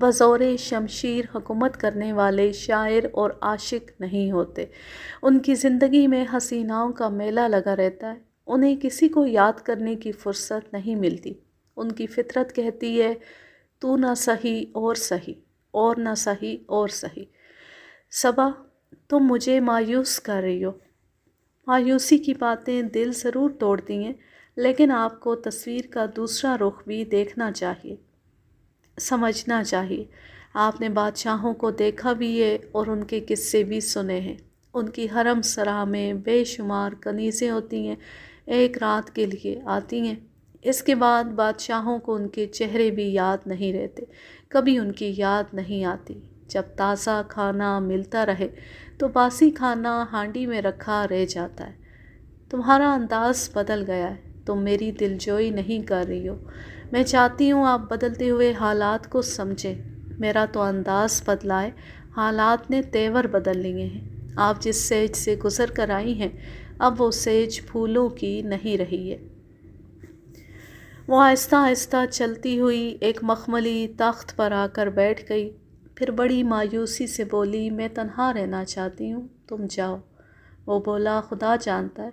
Speaker 1: بزور شمشیر حکومت کرنے والے شاعر اور عاشق نہیں ہوتے۔ ان کی زندگی میں حسیناؤں کا میلہ لگا رہتا ہے۔ انہیں کسی کو یاد کرنے کی فرصت نہیں ملتی۔ ان کی فطرت کہتی ہے، تو نہ سہی اور سہی، اور نہ سہی اور سہی۔ صبا، تم مجھے مایوس کر رہی ہو۔ مایوسی کی باتیں دل ضرور توڑتی ہیں، لیکن آپ کو تصویر کا دوسرا رخ بھی دیکھنا چاہیے، سمجھنا چاہیے۔ آپ نے بادشاہوں کو دیکھا بھی ہے اور ان کے قصے بھی سنے ہیں۔ ان کی حرم سرا میں بے شمار کنیزیں ہوتی ہیں، ایک رات کے لیے آتی ہیں۔ اس کے بعد بادشاہوں کو ان کے چہرے بھی یاد نہیں رہتے، کبھی ان کی یاد نہیں آتی۔ جب تازہ کھانا ملتا رہے تو باسی کھانا ہانڈی میں رکھا رہ جاتا ہے۔ تمہارا انداز بدل گیا ہے، تم میری دلجوئی نہیں کر رہی ہو۔ میں چاہتی ہوں آپ بدلتے ہوئے حالات کو سمجھیں۔ میرا تو انداز بدلا ہے، حالات نے تیور بدل لیے ہیں۔ آپ جس سیج سے گزر کر آئی ہیں، اب وہ سیج پھولوں کی نہیں رہی ہے۔ وہ آہستہ آہستہ چلتی ہوئی ایک مخملی تخت پر آ کر بیٹھ گئی، پھر بڑی مایوسی سے بولی، میں تنہا رہنا چاہتی ہوں، تم جاؤ۔ وہ بولا، خدا جانتا ہے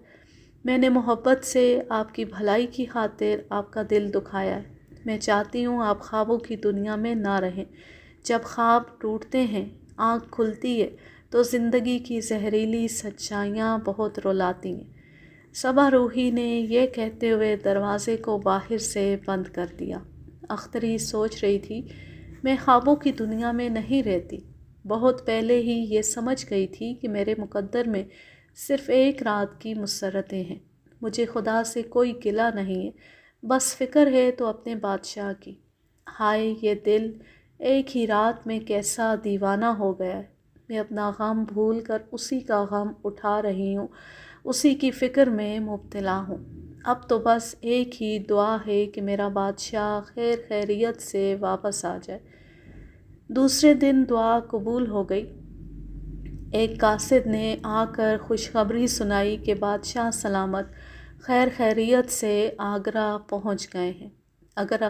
Speaker 1: میں نے محبت سے آپ کی بھلائی کی خاطر آپ کا دل دکھایا ہے۔ میں چاہتی ہوں آپ خوابوں کی دنیا میں نہ رہیں۔ جب خواب ٹوٹتے ہیں، آنکھ کھلتی ہے تو زندگی کی زہریلی سچائیاں بہت رلاتی ہیں۔ صبا روحی نے یہ کہتے ہوئے دروازے کو باہر سے بند کر دیا۔ اختری سوچ رہی تھی، میں خوابوں کی دنیا میں نہیں رہتی۔ بہت پہلے ہی یہ سمجھ گئی تھی کہ میرے مقدر میں صرف ایک رات کی مسرتیں ہیں۔ مجھے خدا سے کوئی گلہ نہیں ہے، بس فکر ہے تو اپنے بادشاہ کی۔ ہائے یہ دل ایک ہی رات میں کیسا دیوانہ ہو گیا ہے۔ میں اپنا غم بھول کر اسی کا غم اٹھا رہی ہوں، اسی کی فکر میں مبتلا ہوں۔ اب تو بس ایک ہی دعا ہے کہ میرا بادشاہ خیر خیریت سے واپس آ جائے۔ دوسرے دن دعا قبول ہو گئی۔ ایک قاصد نے آ کر خوشخبری سنائی کہ بادشاہ سلامت خیر خیریت سے آگرہ پہنچ گئے ہیں۔ اگر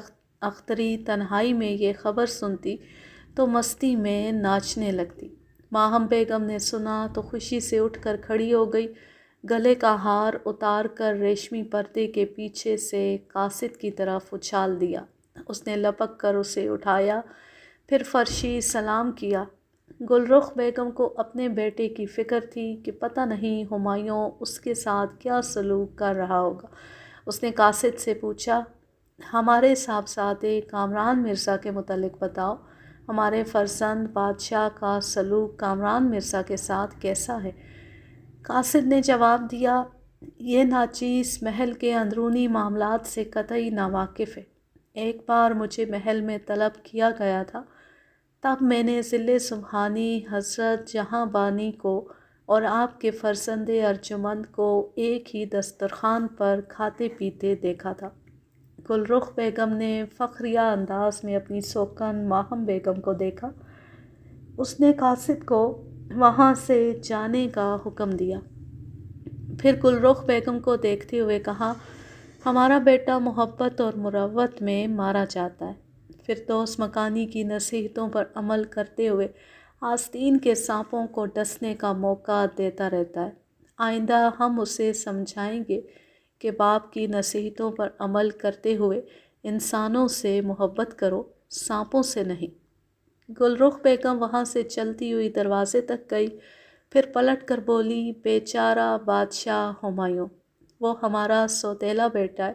Speaker 1: اختری تنہائی میں یہ خبر سنتی تو مستی میں ناچنے لگتی۔ ماہم بیگم نے سنا تو خوشی سے اٹھ کر کھڑی ہو گئی، گلے کا ہار اتار کر ریشمی پردے کے پیچھے سے قاصد کی طرف اچھال دیا۔ اس نے لپک کر اسے اٹھایا، پھر فرشی سلام کیا۔ گلرخ بیگم کو اپنے بیٹے کی فکر تھی کہ پتہ نہیں ہمایوں اس کے ساتھ کیا سلوک کر رہا ہوگا۔ اس نے قاصد سے پوچھا، ہمارے صاحبزادے کامران مرزا کے متعلق بتاؤ، ہمارے فرزند بادشاہ کا سلوک کامران مرزا کے ساتھ کیسا ہے؟ قاصد نے جواب دیا، یہ ناچیز محل کے اندرونی معاملات سے قطعی ناواقف ہے۔ ایک بار مجھے محل میں طلب کیا گیا تھا، تب میں نے ذل سبحانی حضرت جہاں بانی کو اور آپ کے فرزند ارجمند کو ایک ہی دسترخوان پر کھاتے پیتے دیکھا تھا۔ گلرخ بیگم نے فخریہ انداز میں اپنی سوکن ماہم بیگم کو دیکھا۔ اس نے قاصد کو وہاں سے جانے کا حکم دیا، پھر گلرخ بیگم کو دیکھتے ہوئے کہا، ہمارا بیٹا محبت اور مروت میں مارا جاتا ہے، فردوس مکانی کی نصیحتوں پر عمل کرتے ہوئے آستین کے سانپوں کو ڈسنے کا موقع دیتا رہتا ہے۔ آئندہ ہم اسے سمجھائیں گے کہ باپ کی نصیحتوں پر عمل کرتے ہوئے انسانوں سے محبت کرو، سانپوں سے نہیں۔ گلرخ بیگم وہاں سے چلتی ہوئی دروازے تک گئی، پھر پلٹ کر بولی، بیچارہ بادشاہ ہمایوں، وہ ہمارا سوتیلا بیٹا ہے،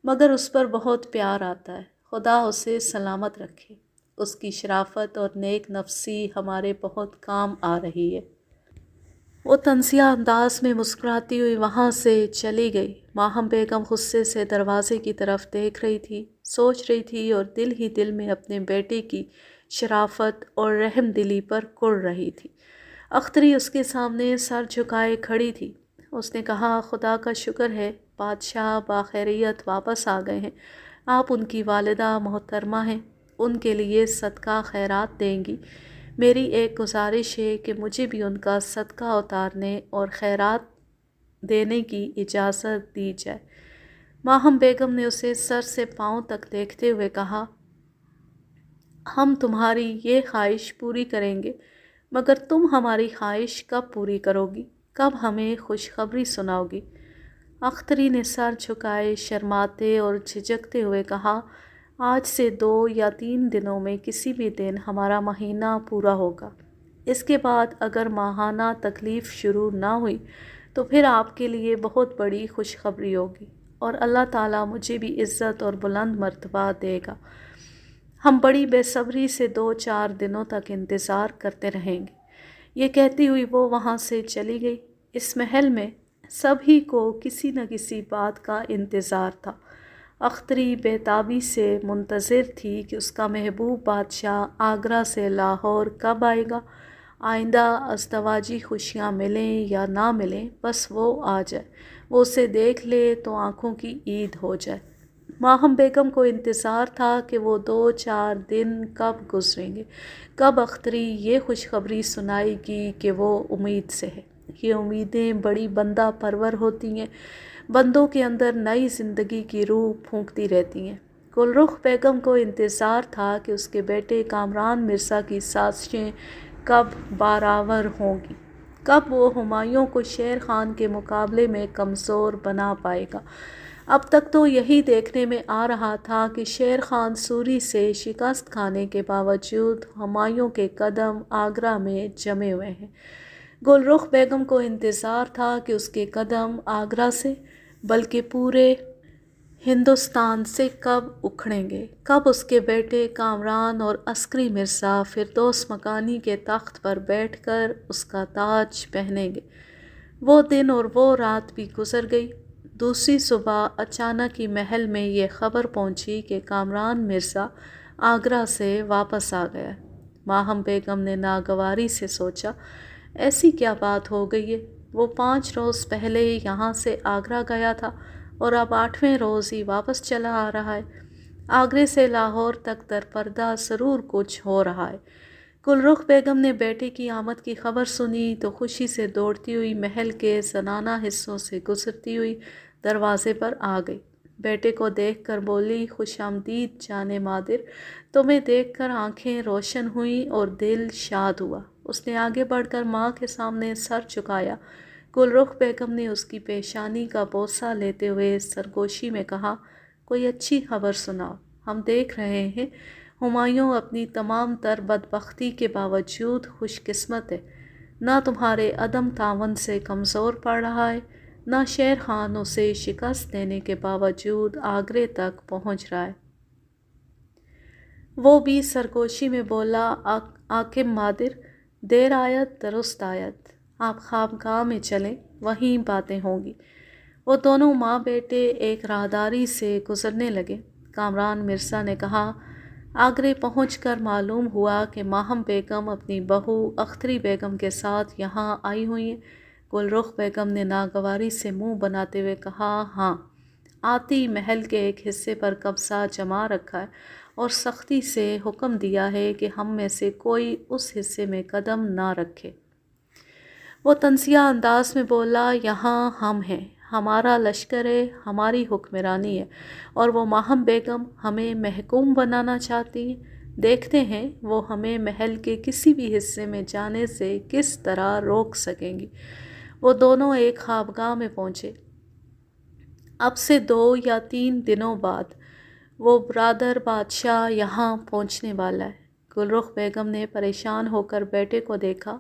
Speaker 1: مگر اس پر بہت پیار آتا ہے، خدا اسے سلامت رکھے۔ اس کی شرافت اور نیک نفسی ہمارے بہت کام آ رہی ہے۔ وہ طنزیہ انداز میں مسکراتی ہوئی وہاں سے چلی گئی۔ ماہم بیگم غصے سے دروازے کی طرف دیکھ رہی تھی، سوچ رہی تھی اور دل ہی دل میں اپنے بیٹے کی شرافت اور رحم دلی پر کڑ رہی تھی۔ اختری اس کے سامنے سر جھکائے کھڑی تھی۔ اس نے کہا، خدا کا شکر ہے بادشاہ باخیریت واپس آ گئے ہیں۔ آپ ان کی والدہ محترمہ ہیں، ان کے لیے صدقہ خیرات دیں گی۔ میری ایک گزارش ہے کہ مجھے بھی ان کا صدقہ اتارنے اور خیرات دینے کی اجازت دی جائے۔ ماہم بیگم نے اسے سر سے پاؤں تک دیکھتے ہوئے کہا، ہم تمہاری یہ خواہش پوری کریں گے، مگر تم ہماری خواہش کب پوری کرو گی؟ کب ہمیں خوشخبری سناؤ گی؟ اختری نے سر جھکائے شرماتے اور جھجکتے ہوئے کہا، آج سے 2 یا 3 دنوں میں کسی بھی دن ہمارا مہینہ پورا ہوگا۔ اس کے بعد اگر ماہانہ تکلیف شروع نہ ہوئی تو پھر آپ کے لیے بہت بڑی خوشخبری ہوگی اور اللہ تعالیٰ مجھے بھی عزت اور بلند مرتبہ دے گا۔ ہم بڑی بے صبری سے 2-4 دنوں تک انتظار کرتے رہیں گے۔ یہ کہتی ہوئی وہ وہاں سے چلی گئی۔ اس محل میں سبھی کو کسی نہ کسی بات کا انتظار تھا۔ اختری بے تابی سے منتظر تھی کہ اس کا محبوب بادشاہ آگرہ سے لاہور کب آئے گا۔ آئندہ ازدواجی خوشیاں ملیں یا نہ ملیں، بس وہ آ جائے، وہ اسے دیکھ لے تو آنکھوں کی عید ہو جائے۔ ماہم بیگم کو انتظار تھا کہ وہ 2-4 دن کب گزریں گے، کب اختری یہ خوشخبری سنائے گی کہ وہ امید سے ہے۔ یہ امیدیں بڑی بندہ پرور ہوتی ہیں، بندوں کے اندر نئی زندگی کی روح پھونکتی رہتی ہیں۔ گلرخ بیگم کو انتظار تھا کہ اس کے بیٹے کامران مرزا کی سازشیں کب بارآور ہوں گی، کب وہ ہمایوں کو شیر خان کے مقابلے میں کمزور بنا پائے گا۔ اب تک تو یہی دیکھنے میں آ رہا تھا کہ شیر خان سوری سے شکست کھانے کے باوجود ہمایوں کے قدم آگرہ میں جمے ہوئے ہیں۔ گلرخ بیگم کو انتظار تھا کہ اس کے قدم آگرہ سے بلکہ پورے ہندوستان سے کب اکھڑیں گے، کب اس کے بیٹے کامران اور عسکری مرزا فردوس مکانی کے تخت پر بیٹھ کر اس کا تاج پہنیں گے۔ وہ دن اور وہ رات بھی گزر گئی۔ دوسری صبح اچانک ہی محل میں یہ خبر پہنچی کہ کامران مرزا آگرہ سے واپس آ گیا۔ ماہم بیگم نے ناگواری سے سوچا، ایسی کیا بات ہو گئی ہے؟ وہ 5 روز پہلے یہاں سے آگرہ گیا تھا اور اب 8ویں روز ہی واپس چلا آ رہا ہے۔ آگرے سے لاہور تک در پردہ ضرور کچھ ہو رہا ہے۔ گلرخ بیگم نے بیٹے کی آمد کی خبر سنی تو خوشی سے دوڑتی ہوئی محل کے زنانہ حصوں سے گزرتی ہوئی دروازے پر آ گئی۔ بیٹے کو دیکھ کر بولی، خوش آمدید جان مادر، تمہیں دیکھ کر آنکھیں روشن ہوئیں اور دل شاد ہوا۔ اس نے آگے بڑھ کر ماں کے سامنے سر جھکایا۔ گلرخ بیگم نے اس کی پیشانی کا بوسہ لیتے ہوئے سرگوشی میں کہا، کوئی اچھی خبر سناؤ۔ ہم دیکھ رہے ہیں ہمایوں اپنی تمام تر بدبختی کے باوجود خوش قسمت ہے، نہ تمہارے عدم تعاون سے کمزور پڑ رہا ہے، نہ شیر خان اسے شکست دینے کے باوجود آگرے تک پہنچ رہا ہے۔ وہ بھی سرگوشی میں بولا، حاکم مادر، دیر آیت درست آیت، آپ خانقاہ میں چلیں، وہیں باتیں ہوں گی۔ وہ دونوں ماں بیٹے ایک راہداری سے گزرنے لگے۔ کامران مرزا نے کہا، آگرے پہنچ کر معلوم ہوا کہ ماہم بیگم اپنی بہو اختری بیگم کے ساتھ یہاں آئی ہوئی ہیں۔ گل رخ بیگم نے ناگواری سے منہ بناتے ہوئے کہا، ہاں، آتی محل کے ایک حصے پر قبضہ جما رکھا ہے اور سختی سے حکم دیا ہے کہ ہم میں سے کوئی اس حصے میں قدم نہ رکھے۔ وہ طنزیہ انداز میں بولا، یہاں ہم ہیں، ہمارا لشکر ہے، ہماری حکمرانی ہے، اور وہ ماہم بیگم ہمیں محکوم بنانا چاہتی ہیں۔ دیکھتے ہیں وہ ہمیں محل کے کسی بھی حصے میں جانے سے کس طرح روک سکیں گی۔ وہ دونوں ایک خوابگاہ میں پہنچے۔ اب سے 2 یا 3 دنوں بعد وہ برادر بادشاہ یہاں پہنچنے والا ہے۔ گل رخ بیگم نے پریشان ہو کر بیٹے کو دیکھا۔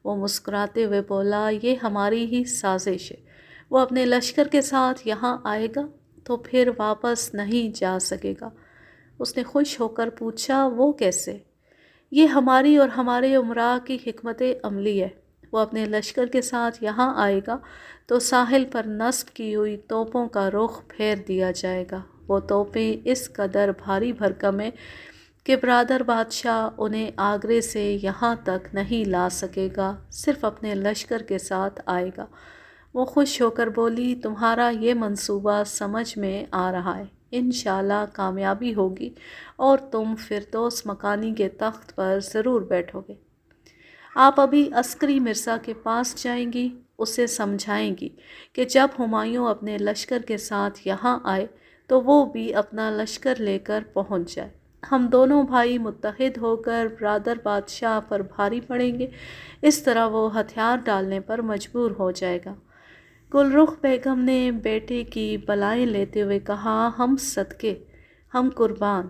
Speaker 1: وہ مسکراتے ہوئے بولا، یہ ہماری ہی سازش ہے۔ وہ اپنے لشکر کے ساتھ یہاں آئے گا تو پھر واپس نہیں جا سکے گا۔ اس نے خوش ہو کر پوچھا، وہ کیسے؟ یہ ہماری اور ہمارے امراء کی حکمت عملی ہے۔ وہ اپنے لشکر کے ساتھ یہاں آئے گا تو ساحل پر نصب کی ہوئی توپوں کا رخ پھیر دیا جائے گا۔ وہ توپیں اس قدر بھاری بھرکم ہیں کہ برادر بادشاہ انہیں آگرے سے یہاں تک نہیں لا سکے گا، صرف اپنے لشکر کے ساتھ آئے گا۔ وہ خوش ہو کر بولی، تمہارا یہ منصوبہ سمجھ میں آ رہا ہے، انشاءاللہ کامیابی ہوگی اور تم فردوس مکانی کے تخت پر ضرور بیٹھو گے۔ آپ ابھی عسکری مرزا کے پاس جائیں گی، اسے سمجھائیں گی کہ جب ہمایوں اپنے لشکر کے ساتھ یہاں آئے تو وہ بھی اپنا لشکر لے کر پہنچ جائے۔ ہم دونوں بھائی متحد ہو کر برادر بادشاہ پر بھاری پڑیں گے، اس طرح وہ ہتھیار ڈالنے پر مجبور ہو جائے گا۔ گل رخ بیگم نے بیٹے کی بلائیں لیتے ہوئے کہا، ہم صدقے، ہم قربان،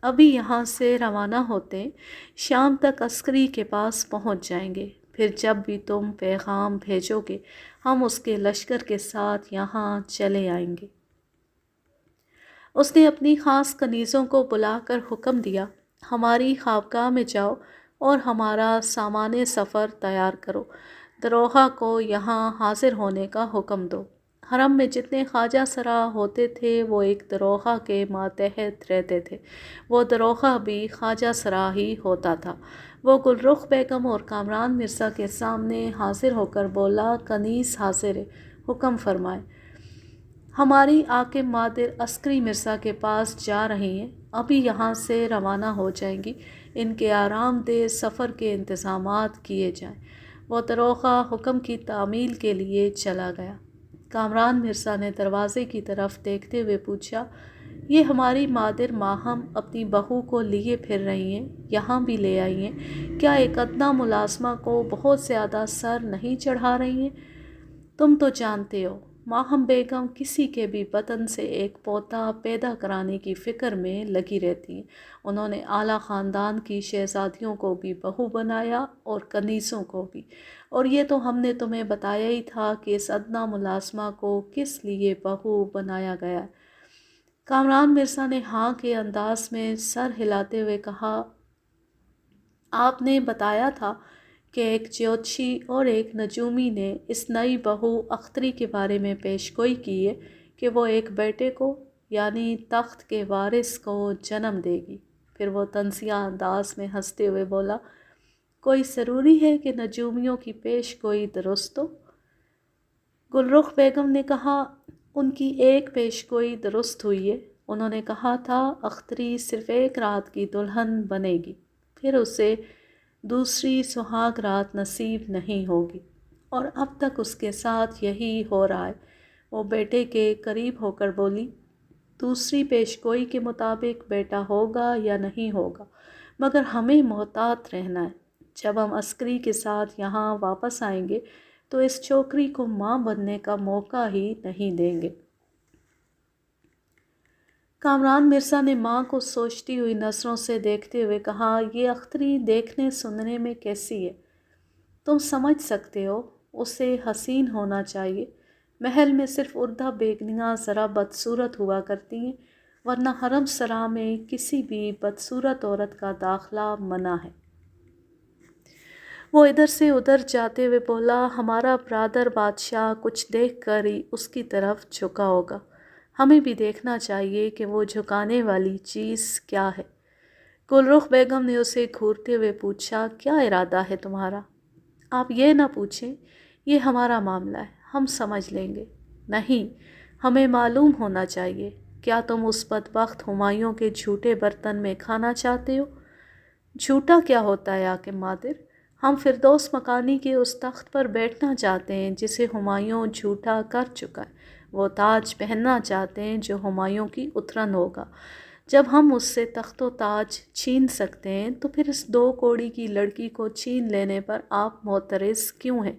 Speaker 1: ابھی یہاں سے روانہ ہوتے شام تک عسکری کے پاس پہنچ جائیں گے، پھر جب بھی تم پیغام بھیجو گے ہم اس کے لشکر کے ساتھ یہاں چلے آئیں گے۔ اس نے اپنی خاص کنیزوں کو بلا کر حکم دیا، ہماری خوابگاہ میں جاؤ اور ہمارا سامان سفر تیار کرو، دروغہ کو یہاں حاضر ہونے کا حکم دو۔ حرم میں جتنے خواجہ سرا ہوتے تھے وہ ایک دروغہ کے ماتحت رہتے تھے، وہ دروغہ بھی خواجہ سرا ہی ہوتا تھا۔ وہ گل رخ بیگم اور کامران مرزا کے سامنے حاضر ہو کر بولا، کنیز حاضر ہے، حکم فرمائے۔ ہماری حاکم مادر عسکری مرزا کے پاس جا رہی ہیں، ابھی یہاں سے روانہ ہو جائیں گی، ان کے آرام دہ سفر کے انتظامات کیے جائیں۔ وہ دروغہ حکم کی تعمیل کے لیے چلا گیا۔ کامران مرزا نے دروازے کی طرف دیکھتے ہوئے پوچھا، یہ ہماری مادر ماہم اپنی بہو کو لیے پھر رہی ہیں، یہاں بھی لے آئی ہیں، کیا ایک ادنیٰ ملازمہ کو بہت زیادہ سر نہیں چڑھا رہی ہیں؟ تم تو جانتے ہو ماہم بیگم کسی کے بھی بطن سے ایک پوتا پیدا کرانے کی فکر میں لگی رہتی ہیں۔ انہوں نے اعلیٰ خاندان کی شہزادیوں کو بھی بہو بنایا اور کنیزوں کو بھی، اور یہ تو ہم نے تمہیں بتایا ہی تھا کہ اس ادنیٰ ملازمہ کو کس لیے بہو بنایا گیا ہے۔ کامران مرزا نے ہاں کے انداز میں سر ہلاتے ہوئے کہا، آپ نے بتایا تھا کہ ایک جیوتشی اور ایک نجومی نے اس نئی بہو اختری کے بارے میں پیش گوئی کی ہے کہ وہ ایک بیٹے کو یعنی تخت کے وارث کو جنم دے گی۔ پھر وہ طنزیہ انداز میں ہنستے ہوئے بولا، کوئی ضروری ہے کہ نجومیوں کی پیش گوئی درست ہو؟ گل رخ بیگم نے کہا، ان کی ایک پیش گوئی درست ہوئی ہے، انہوں نے کہا تھا اختری صرف ایک رات کی دلہن بنے گی، پھر اسے دوسری سہاگ رات نصیب نہیں ہوگی، اور اب تک اس کے ساتھ یہی ہو رہا ہے۔ وہ بیٹے کے قریب ہو کر بولی، دوسری پیش گوئی کے مطابق بیٹا ہوگا یا نہیں ہوگا، مگر ہمیں محتاط رہنا ہے، جب ہم عسکری کے ساتھ یہاں واپس آئیں گے تو اس چھوکری کو ماں بننے کا موقع ہی نہیں دیں گے۔ کامران مرزا نے ماں کو سوچتی ہوئی نظروں سے دیکھتے ہوئے کہا، یہ اختری دیکھنے سننے میں کیسی ہے؟ تم سمجھ سکتے ہو، اسے حسین ہونا چاہیے۔ محل میں صرف اردہ بیگنیاں ذرا بدصورت ہوا کرتی ہیں، ورنہ حرم سرا میں کسی بھی بدصورت عورت کا داخلہ منع ہے۔ وہ ادھر سے ادھر جاتے ہوئے بولا، ہمارا برادر بادشاہ کچھ دیکھ کر ہی اس کی طرف جھکا ہوگا، ہمیں بھی دیکھنا چاہیے کہ وہ جھکانے والی چیز کیا ہے۔ گل رخ بیگم نے اسے گھورتے ہوئے پوچھا، کیا ارادہ ہے تمہارا؟ آپ یہ نہ پوچھیں، یہ ہمارا معاملہ ہے، ہم سمجھ لیں گے۔ نہیں، ہمیں معلوم ہونا چاہیے، کیا تم اس بدبخت ہمایوں کے جھوٹے برتن میں کھانا چاہتے ہو؟ جھوٹا کیا ہوتا ہے حاکم مادر؟ ہم فردوس مکانی کے اس تخت پر بیٹھنا چاہتے ہیں جسے ہمایوں جھوٹا کر چکا ہے، وہ تاج پہننا چاہتے ہیں جو ہمایوں کی اترن ہوگا۔ جب ہم اس سے تخت و تاج چھین سکتے ہیں تو پھر اس 2 کوڑی کی لڑکی کو چھین لینے پر آپ معترض کیوں ہیں؟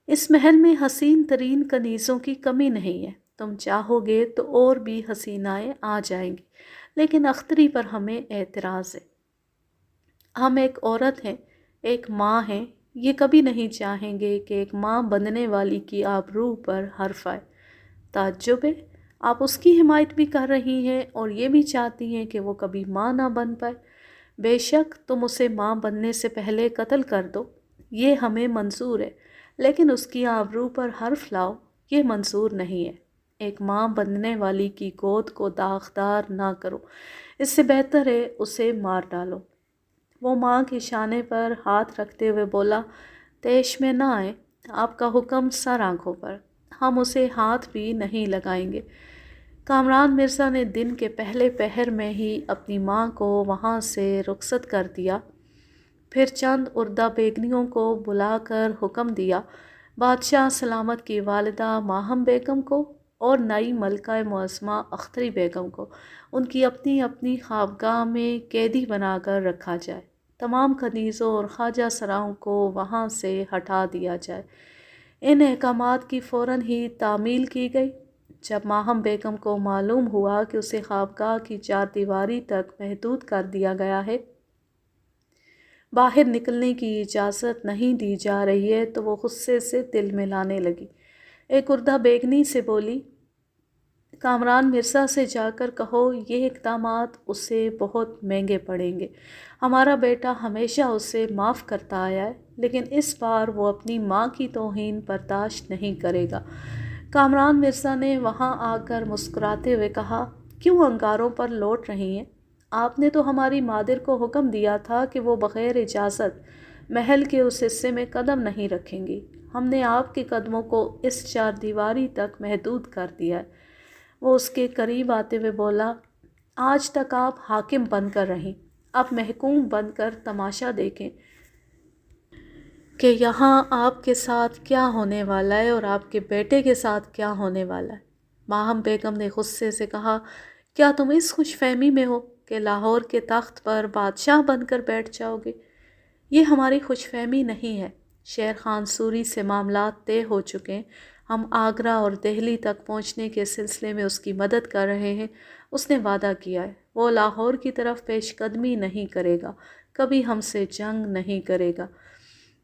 Speaker 1: اس محل میں حسین ترین کنیزوں کی کمی نہیں ہے، تم چاہو گے تو اور بھی حسینائیں آ جائیں گی، لیکن اختری پر ہمیں اعتراض ہے۔ ہم ایک عورت ہیں، ایک ماں ہیں، یہ کبھی نہیں چاہیں گے کہ ایک ماں بننے والی کی آبرو پر حرف آئے۔ تعجب ہے، آپ اس کی حمایت بھی کر رہی ہیں اور یہ بھی چاہتی ہیں کہ وہ کبھی ماں نہ بن پائے۔ بے شک تم اسے ماں بننے سے پہلے قتل کر دو، یہ ہمیں منظور ہے، لیکن اس کی آبرو پر حرف لاؤ، یہ منظور نہیں ہے۔ ایک ماں بننے والی کی گود کو داغدار نہ کرو، اس سے بہتر ہے اسے مار ڈالو۔ وہ ماں کے شانے پر ہاتھ رکھتے ہوئے بولا، تیش میں نہ آئے، آپ کا حکم سر آنکھوں پر، ہم اسے ہاتھ بھی نہیں لگائیں گے۔ کامران مرزا نے دن کے پہلے پہر میں ہی اپنی ماں کو وہاں سے رخصت کر دیا، پھر چند اردہ بیگنیوں کو بلا کر حکم دیا، بادشاہ سلامت کی والدہ ماہم بیگم کو اور نئی ملکہ معظمہ اختری بیگم کو ان کی اپنی اپنی خوابگاہ میں قیدی بنا کر رکھا جائے، تمام کنیزوں اور خواجہ سراؤں کو وہاں سے ہٹا دیا جائے۔ ان احکامات کی فوراً ہی تعمیل کی گئی۔ جب ماہم بیگم کو معلوم ہوا کہ اسے خوابگاہ کی 4 دیواری تک محدود کر دیا گیا ہے، باہر نکلنے کی اجازت نہیں دی جا رہی ہے، تو وہ غصے سے دل ملانے لگی۔ ایک اردہ بیگنی سے بولی، کامران مرزا سے جا کر کہو یہ اقدامات اسے بہت مہنگے پڑیں گے۔ ہمارا بیٹا ہمیشہ اسے معاف کرتا آیا ہے، لیکن اس بار وہ اپنی ماں کی توہین برداشت نہیں کرے گا۔ کامران مرزا نے وہاں آ کر مسکراتے ہوئے کہا، کیوں انگاروں پر لوٹ رہی ہیں؟ آپ نے تو ہماری مادر کو حکم دیا تھا کہ وہ بغیر اجازت محل کے اس حصے میں قدم نہیں رکھیں گی۔ ہم نے آپ کے قدموں کو اس 4 دیواری تک محدود کر دیا ہے۔ وہ اس کے قریب آتے ہوئے بولا، آج تک آپ حاکم بن کر رہیں، اب محکوم بن کر تماشا دیکھیں کہ یہاں آپ کے ساتھ کیا ہونے والا ہے اور آپ کے بیٹے کے ساتھ کیا ہونے والا ہے۔ ماہم بیگم نے غصے سے کہا، کیا تم اس خوش فہمی میں ہو کہ لاہور کے تخت پر بادشاہ بن کر بیٹھ جاؤ گے؟ یہ ہماری خوش فہمی نہیں ہے، شیر خان سوری سے معاملات طے ہو چکے ہیں، ہم آگرہ اور دہلی تک پہنچنے کے سلسلے میں اس کی مدد کر رہے ہیں۔ اس نے وعدہ کیا ہے، وہ لاہور کی طرف پیش قدمی نہیں کرے گا، کبھی ہم سے جنگ نہیں کرے گا۔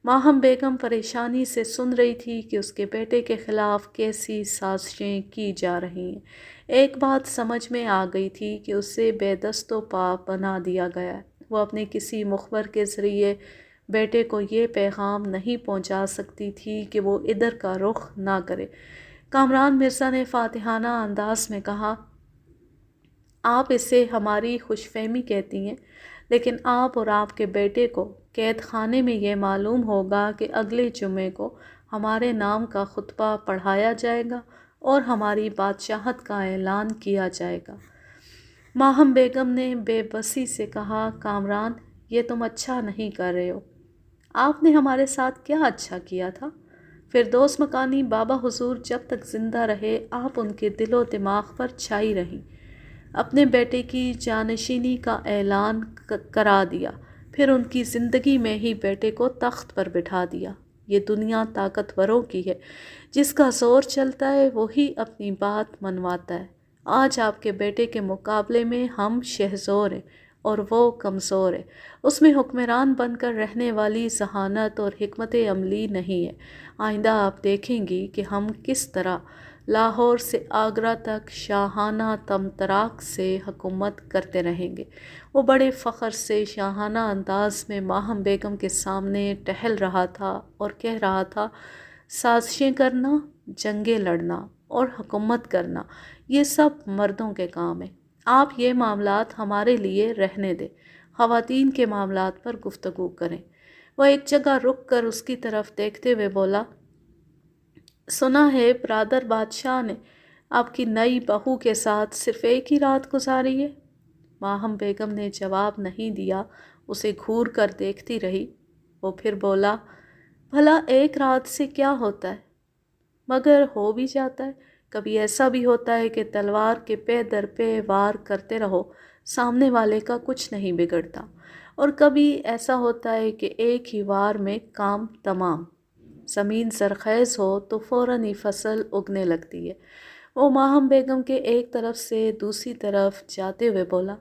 Speaker 1: ماہم بیگم پریشانی سے سن رہی تھی کہ اس کے بیٹے کے خلاف کیسی سازشیں کی جا رہی ہیں۔ ایک بات سمجھ میں آ گئی تھی کہ اسے بے دست و پا بنا دیا گیا ہے، وہ اپنے کسی مخبر کے ذریعے بیٹے کو یہ پیغام نہیں پہنچا سکتی تھی کہ وہ ادھر کا رخ نہ کرے۔ کامران مرزا نے فاتحانہ انداز میں کہا، آپ اسے ہماری خوش فہمی کہتی ہیں، لیکن آپ اور آپ کے بیٹے کو قید خانے میں یہ معلوم ہوگا کہ اگلے جمعے کو ہمارے نام کا خطبہ پڑھایا جائے گا اور ہماری بادشاہت کا اعلان کیا جائے گا۔ ماہم بیگم نے بے بسی سے کہا، کامران یہ تم اچھا نہیں کر رہے ہو۔ آپ نے ہمارے ساتھ کیا اچھا کیا تھا؟ فردوس مکانی بابا حضور جب تک زندہ رہے آپ ان کے دل و دماغ پر چھائی رہیں، اپنے بیٹے کی جانشینی کا اعلان کرا دیا، پھر ان کی زندگی میں ہی بیٹے کو تخت پر بٹھا دیا۔ یہ دنیا طاقتوروں کی ہے، جس کا زور چلتا ہے وہی اپنی بات منواتا ہے۔ آج آپ کے بیٹے کے مقابلے میں ہم شہزور ہیں اور وہ کمزور ہے۔ اس میں حکمران بن کر رہنے والی ذہانت اور حکمت عملی نہیں ہے۔ آئندہ آپ دیکھیں گی کہ ہم کس طرح لاہور سے آگرہ تک شاہانہ طمطراق سے حکومت کرتے رہیں گے۔ وہ بڑے فخر سے شاہانہ انداز میں ماہم بیگم کے سامنے ٹہل رہا تھا اور کہہ رہا تھا، سازشیں کرنا، جنگیں لڑنا اور حکومت کرنا یہ سب مردوں کے کام ہیں۔ آپ یہ معاملات ہمارے لیے رہنے دیں، خواتین کے معاملات پر گفتگو کریں۔ وہ ایک جگہ رک کر اس کی طرف دیکھتے ہوئے بولا، سنا ہے برادر بادشاہ نے آپ کی نئی بہو کے ساتھ صرف ایک ہی رات گزاری ہے؟ ماہم بیگم نے جواب نہیں دیا، اسے گھور کر دیکھتی رہی۔ وہ پھر بولا، بھلا ایک رات سے کیا ہوتا ہے؟ مگر ہو بھی جاتا ہے، کبھی ایسا بھی ہوتا ہے کہ تلوار کے پہ در پہ وار کرتے رہو، سامنے والے کا کچھ نہیں بگڑتا، اور کبھی ایسا ہوتا ہے کہ ایک ہی وار میں کام تمام۔ زمین زرخیز ہو تو فوراً ہی فصل اگنے لگتی ہے۔ وہ ماہم بیگم کے ایک طرف سے دوسری طرف جاتے ہوئے بولا،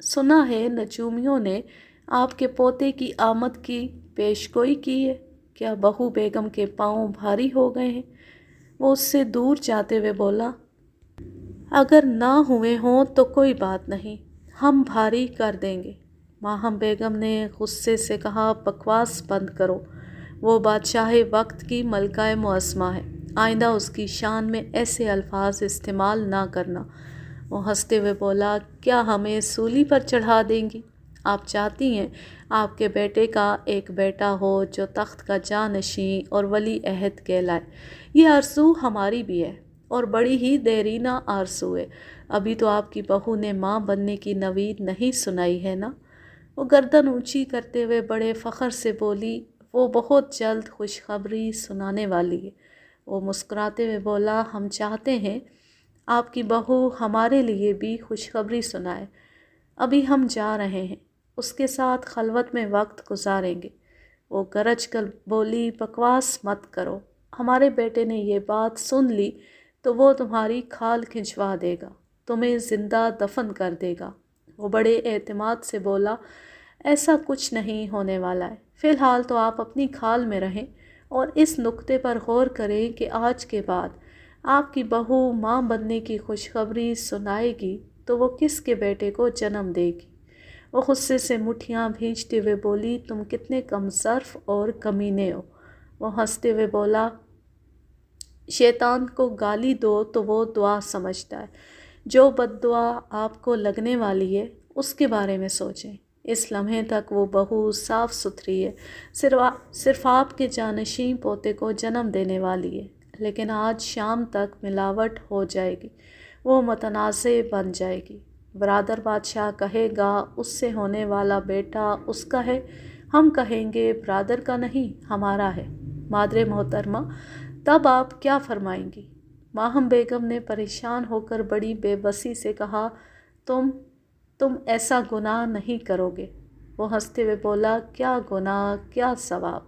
Speaker 1: سنا ہے نجومیوں نے آپ کے پوتے کی آمد کی پیشگوئی کی ہے، کیا بہو بیگم کے پاؤں بھاری ہو گئے ہیں؟ وہ اس سے دور جاتے ہوئے بولا، اگر نہ ہوئے ہوں تو کوئی بات نہیں، ہم بھاری کر دیں گے۔ ماہم بیگم نے غصے سے کہا، بکواس بند کرو، وہ بادشاہ وقت کی ملکہ معظمہ ہے، آئندہ اس کی شان میں ایسے الفاظ استعمال نہ کرنا۔ وہ ہنستے ہوئے بولا، کیا ہمیں سولی پر چڑھا دیں گی؟ آپ چاہتی ہیں آپ کے بیٹے کا ایک بیٹا ہو جو تخت کا جانشین اور ولی عہد کہلائے۔ یہ آرزو ہماری بھی ہے اور بڑی ہی دیرینہ آرزو ہے۔ ابھی تو آپ کی بہو نے ماں بننے کی نوید نہیں سنائی ہے نا؟ وہ گردن اونچی کرتے ہوئے بڑے فخر سے بولی، وہ بہت جلد خوشخبری سنانے والی ہے۔ وہ مسکراتے ہوئے بولا، ہم چاہتے ہیں آپ کی بہو ہمارے لیے بھی خوشخبری سنائے۔ ابھی ہم جا رہے ہیں، اس کے ساتھ خلوت میں وقت گزاریں گے۔ وہ گرج کر بولی، بکواس مت کرو، ہمارے بیٹے نے یہ بات سن لی تو وہ تمہاری کھال کھنچوا دے گا، تمہیں زندہ دفن کر دے گا۔ وہ بڑے اعتماد سے بولا، ایسا کچھ نہیں ہونے والا ہے، فی الحال تو آپ اپنی کھال میں رہیں اور اس نکتے پر غور کریں کہ آج کے بعد آپ کی بہو ماں بننے کی خوشخبری سنائے گی تو وہ کس کے بیٹے کو جنم دے گی؟ وہ غصے سے مٹھیاں بھینچتے ہوئے بولی، تم کتنے کم صرف اور کمینے ہو۔ وہ ہنستے ہوئے بولا، شیطان کو گالی دو تو وہ دعا سمجھتا ہے، جو بد دعا آپ کو لگنے والی ہے اس کے بارے میں سوچیں۔ اس لمحے تک وہ بہو صاف ستھری ہے، صرف آپ کے جانشین پوتے کو جنم دینے والی ہے، لیکن آج شام تک ملاوٹ ہو جائے گی، وہ متنازع بن جائے گی۔ برادر بادشاہ کہے گا اس سے ہونے والا بیٹا اس کا ہے، ہم کہیں گے برادر کا نہیں ہمارا ہے۔ مادر محترمہ، تب آپ کیا فرمائیں گی؟ ماہم بیگم نے پریشان ہو کر بڑی بے بسی سے کہا، تم ایسا گناہ نہیں کرو گے۔ وہ ہنستے ہوئے بولا، کیا گناہ کیا ثواب،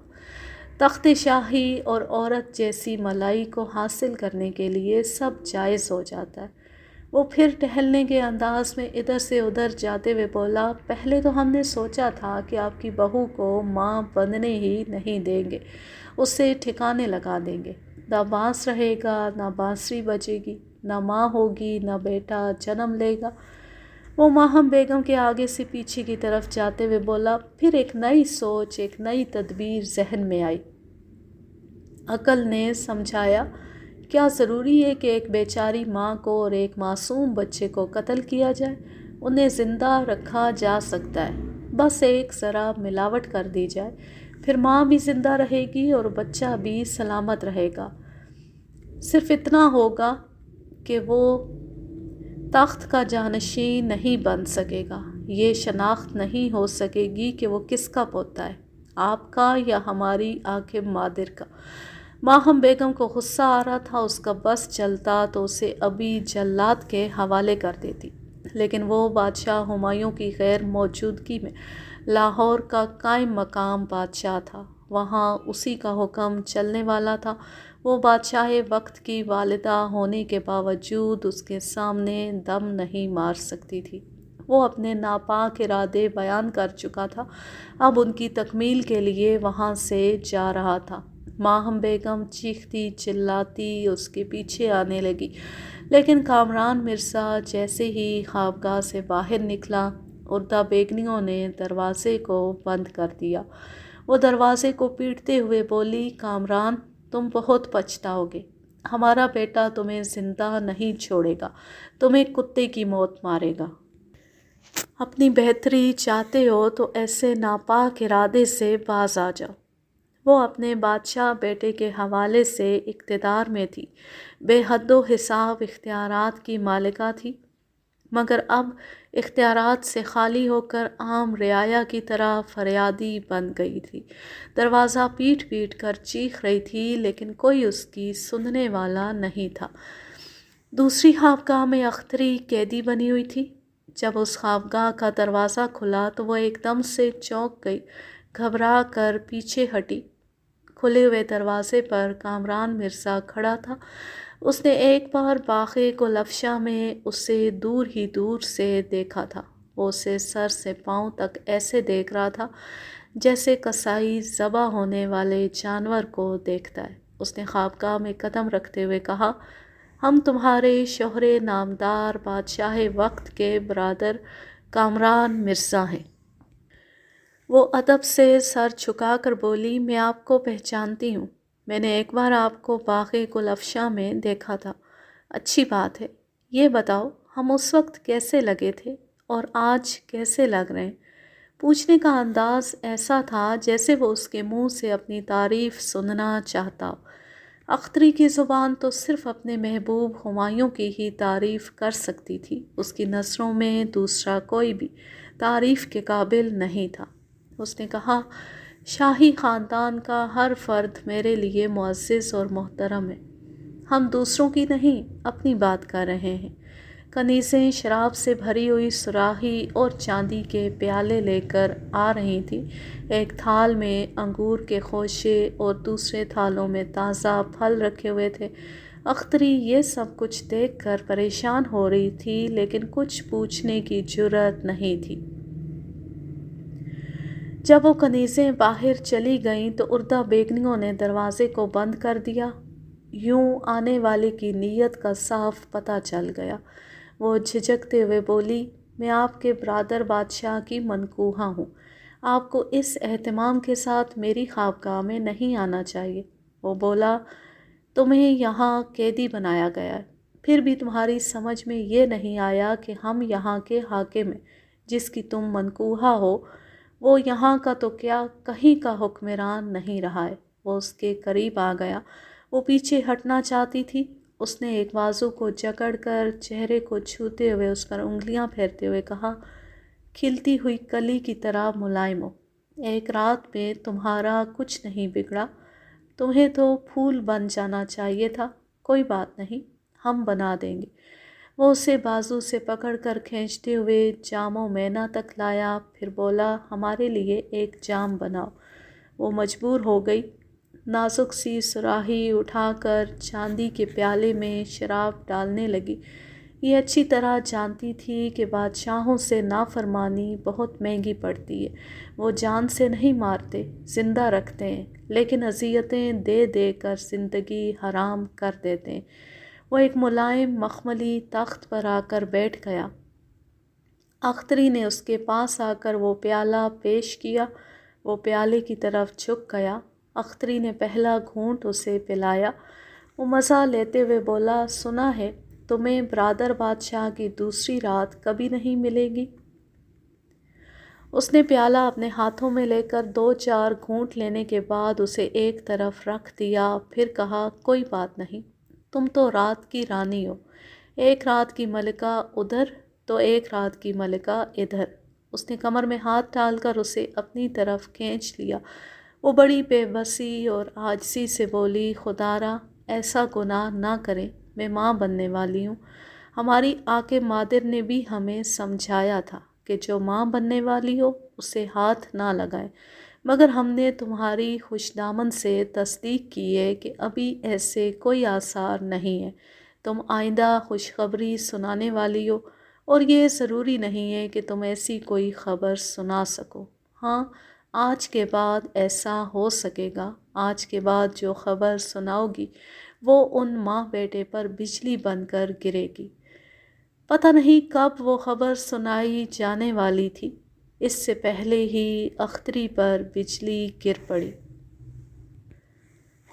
Speaker 1: تخت شاہی اور عورت جیسی ملائی کو حاصل کرنے کے لیے سب جائز ہو جاتا ہے۔ وہ پھر ٹہلنے کے انداز میں ادھر سے ادھر جاتے ہوئے بولا، پہلے تو ہم نے سوچا تھا کہ آپ کی بہو کو ماں بننے ہی نہیں دیں گے، اسے ٹھکانے لگا دیں گے، نہ بانس رہے گا، نہ بانسری بجے گی، نہ ماں ہوگی، نہ بیٹا جنم لے گا۔ وہ ماہم بیگم کے آگے سے پیچھے کی طرف جاتے ہوئے بولا، پھر ایک نئی سوچ، ایک نئی تدبیر ذہن میں آئی۔ عقل نے سمجھایا، کیا ضروری ہے کہ ایک بیچاری ماں کو اور ایک معصوم بچے کو قتل کیا جائے؟ انہیں زندہ رکھا جا سکتا ہے، بس ایک ذرا ملاوٹ کر دی جائے، پھر ماں بھی زندہ رہے گی اور بچہ بھی سلامت رہے گا۔ صرف اتنا ہوگا کہ وہ تخت کا جانشین نہیں بن سکے گا، یہ شناخت نہیں ہو سکے گی کہ وہ کس کا پوتا ہے، آپ کا یا ہماری حاکم مادر کا۔ ماہم بیگم کو غصہ آ رہا تھا، اس کا بس چلتا تو اسے ابھی جلاد کے حوالے کر دیتی، لیکن وہ بادشاہ ہمایوں کی غیر موجودگی میں لاہور کا قائم مقام بادشاہ تھا، وہاں اسی کا حکم چلنے والا تھا۔ وہ بادشاہ وقت کی والدہ ہونے کے باوجود اس کے سامنے دم نہیں مار سکتی تھی۔ وہ اپنے ناپاک ارادے بیان کر چکا تھا، اب ان کی تکمیل کے لیے وہاں سے جا رہا تھا۔ ماہم بیگم چیختی چلاتی اس کے پیچھے آنے لگی، لیکن کامران مرزا جیسے ہی خوابگاہ سے باہر نکلا، اردہ بیگنیوں نے دروازے کو بند کر دیا۔ وہ دروازے کو پیٹتے ہوئے بولی، کامران، تم بہت پچھتاؤ گے، ہمارا بیٹا تمہیں زندہ نہیں چھوڑے گا، تمہیں کتے کی موت مارے گا۔ اپنی بہتری چاہتے ہو تو ایسے ناپاک ارادے سے باز آ جاؤ۔ وہ اپنے بادشاہ بیٹے کے حوالے سے اقتدار میں تھی، بے حد و حساب اختیارات کی مالکہ تھی، مگر اب اختیارات سے خالی ہو کر عام رعایا کی طرح فریادی بن گئی تھی۔ دروازہ پیٹ پیٹ کر چیخ رہی تھی، لیکن کوئی اس کی سننے والا نہیں تھا۔ دوسری خوابگاہ میں اختری قیدی بنی ہوئی تھی۔ جب اس خوابگاہ کا دروازہ کھلا تو وہ ایک دم سے چونک گئی، گھبرا کر پیچھے ہٹی۔ کھلے ہوئے دروازے پر کامران مرزا کھڑا تھا۔ اس نے ایک بار باغ گل افشاں میں اسے دور ہی دور سے دیکھا تھا۔ وہ اسے سر سے پاؤں تک ایسے دیکھ رہا تھا جیسے کسائی ذبح ہونے والے جانور کو دیکھتا ہے۔ اس نے خوابگاہ میں قدم رکھتے ہوئے کہا، ہم تمہارے شوہر نامدار بادشاہ وقت کے برادر کامران مرزا ہیں۔ وہ ادب سے سر جھکا کر بولی، میں آپ کو پہچانتی ہوں، میں نے ایک بار آپ کو باغ گل افشاں میں دیکھا تھا۔ اچھی بات ہے، یہ بتاؤ ہم اس وقت کیسے لگے تھے اور آج کیسے لگ رہے ہیں؟ پوچھنے کا انداز ایسا تھا جیسے وہ اس کے منہ سے اپنی تعریف سننا چاہتا ہو۔ اختری کی زبان تو صرف اپنے محبوب ہمایوں کی ہی تعریف کر سکتی تھی، اس کی نظروں میں دوسرا کوئی بھی تعریف کے قابل نہیں تھا۔ اس نے کہا، شاہی خاندان کا ہر فرد میرے لیے معزز اور محترم ہے۔ ہم دوسروں کی نہیں، اپنی بات کر رہے ہیں۔ کنیزیں شراب سے بھری ہوئی صراحی اور چاندی کے پیالے لے کر آ رہی تھیں۔ ایک تھال میں انگور کے خوشے اور دوسرے تھالوں میں تازہ پھل رکھے ہوئے تھے۔ اختری یہ سب کچھ دیکھ کر پریشان ہو رہی تھی، لیکن کچھ پوچھنے کی جرأت نہیں تھی۔ جب وہ کنیزیں باہر چلی گئیں تو اردہ بیگنیوں نے دروازے کو بند کر دیا۔ یوں آنے والے کی نیت کا صاف پتہ چل گیا۔ وہ جھجکتے ہوئے بولی، میں آپ کے برادر بادشاہ کی منکوحہ ہوں، آپ کو اس اہتمام کے ساتھ میری خوابگاہ میں نہیں آنا چاہیے۔ وہ بولا، تمہیں یہاں قیدی بنایا گیا ہے، پھر بھی تمہاری سمجھ میں یہ نہیں آیا کہ ہم یہاں کے حاکم ہیں، جس کی تم منکوحہ ہو، وہ یہاں کا تو کیا کہیں کا حکمران نہیں رہا ہے۔ وہ اس کے قریب آ گیا، وہ پیچھے ہٹنا چاہتی تھی۔ اس نے ایک بازو کو جکڑ کر چہرے کو چھوتے ہوئے اس پر انگلیاں پھیرتے ہوئے کہا، کھلتی ہوئی کلی کی طرح ملائم ہو، ایک رات میں تمہارا کچھ نہیں بگڑا، تمہیں تو پھول بن جانا چاہیے تھا، کوئی بات نہیں، ہم بنا دیں گے۔ وہ اسے بازو سے پکڑ کر کھینچتے ہوئے جام و مینا تک لایا، پھر بولا، ہمارے لیے ایک جام بناؤ۔ وہ مجبور ہو گئی، نازک سی صراحی اٹھا کر چاندی کے پیالے میں شراب ڈالنے لگی۔ یہ اچھی طرح جانتی تھی کہ بادشاہوں سے نافرمانی بہت مہنگی پڑتی ہے۔ وہ جان سے نہیں مارتے، زندہ رکھتے ہیں، لیکن اذیتیں دے دے کر زندگی حرام کر دیتے ہیں۔ وہ ایک ملائم مخملی تخت پر آ کر بیٹھ گیا۔ اختری نے اس کے پاس آ کر وہ پیالہ پیش کیا۔ وہ پیالے کی طرف جھک گیا۔ اختری نے پہلا گھونٹ اسے پلایا۔ وہ مزہ لیتے ہوئے بولا، سنا ہے تمہیں برادر بادشاہ کی دوسری رات کبھی نہیں ملے گی۔ اس نے پیالہ اپنے ہاتھوں میں لے کر 2-4 گھونٹ لینے کے بعد اسے ایک طرف رکھ دیا، پھر کہا، کوئی بات نہیں، تم تو رات کی رانی ہو، ایک رات کی ملکہ ادھر تو ایک رات کی ملکہ ادھر۔ اس نے کمر میں ہاتھ ڈال کر اسے اپنی طرف کھینچ لیا۔ وہ بڑی بے بسی اور عاجزی سے بولی، خدارا ایسا گناہ نہ کریں، میں ماں بننے والی ہوں۔ ہماری آک مادر نے بھی ہمیں سمجھایا تھا کہ جو ماں بننے والی ہو اسے ہاتھ نہ لگائیں، مگر ہم نے تمہاری خوش دامن سے تصدیق کی ہے کہ ابھی ایسے کوئی آثار نہیں ہے، تم آئندہ خوشخبری سنانے والی ہو، اور یہ ضروری نہیں ہے کہ تم ایسی کوئی خبر سنا سکو۔ ہاں، آج کے بعد ایسا ہو سکے گا، آج کے بعد جو خبر سناؤ گی وہ ان ماں بیٹے پر بجلی بن کر گرے گی۔ پتہ نہیں کب وہ خبر سنائی جانے والی تھی، اس سے پہلے ہی اختری پر بجلی گر پڑی۔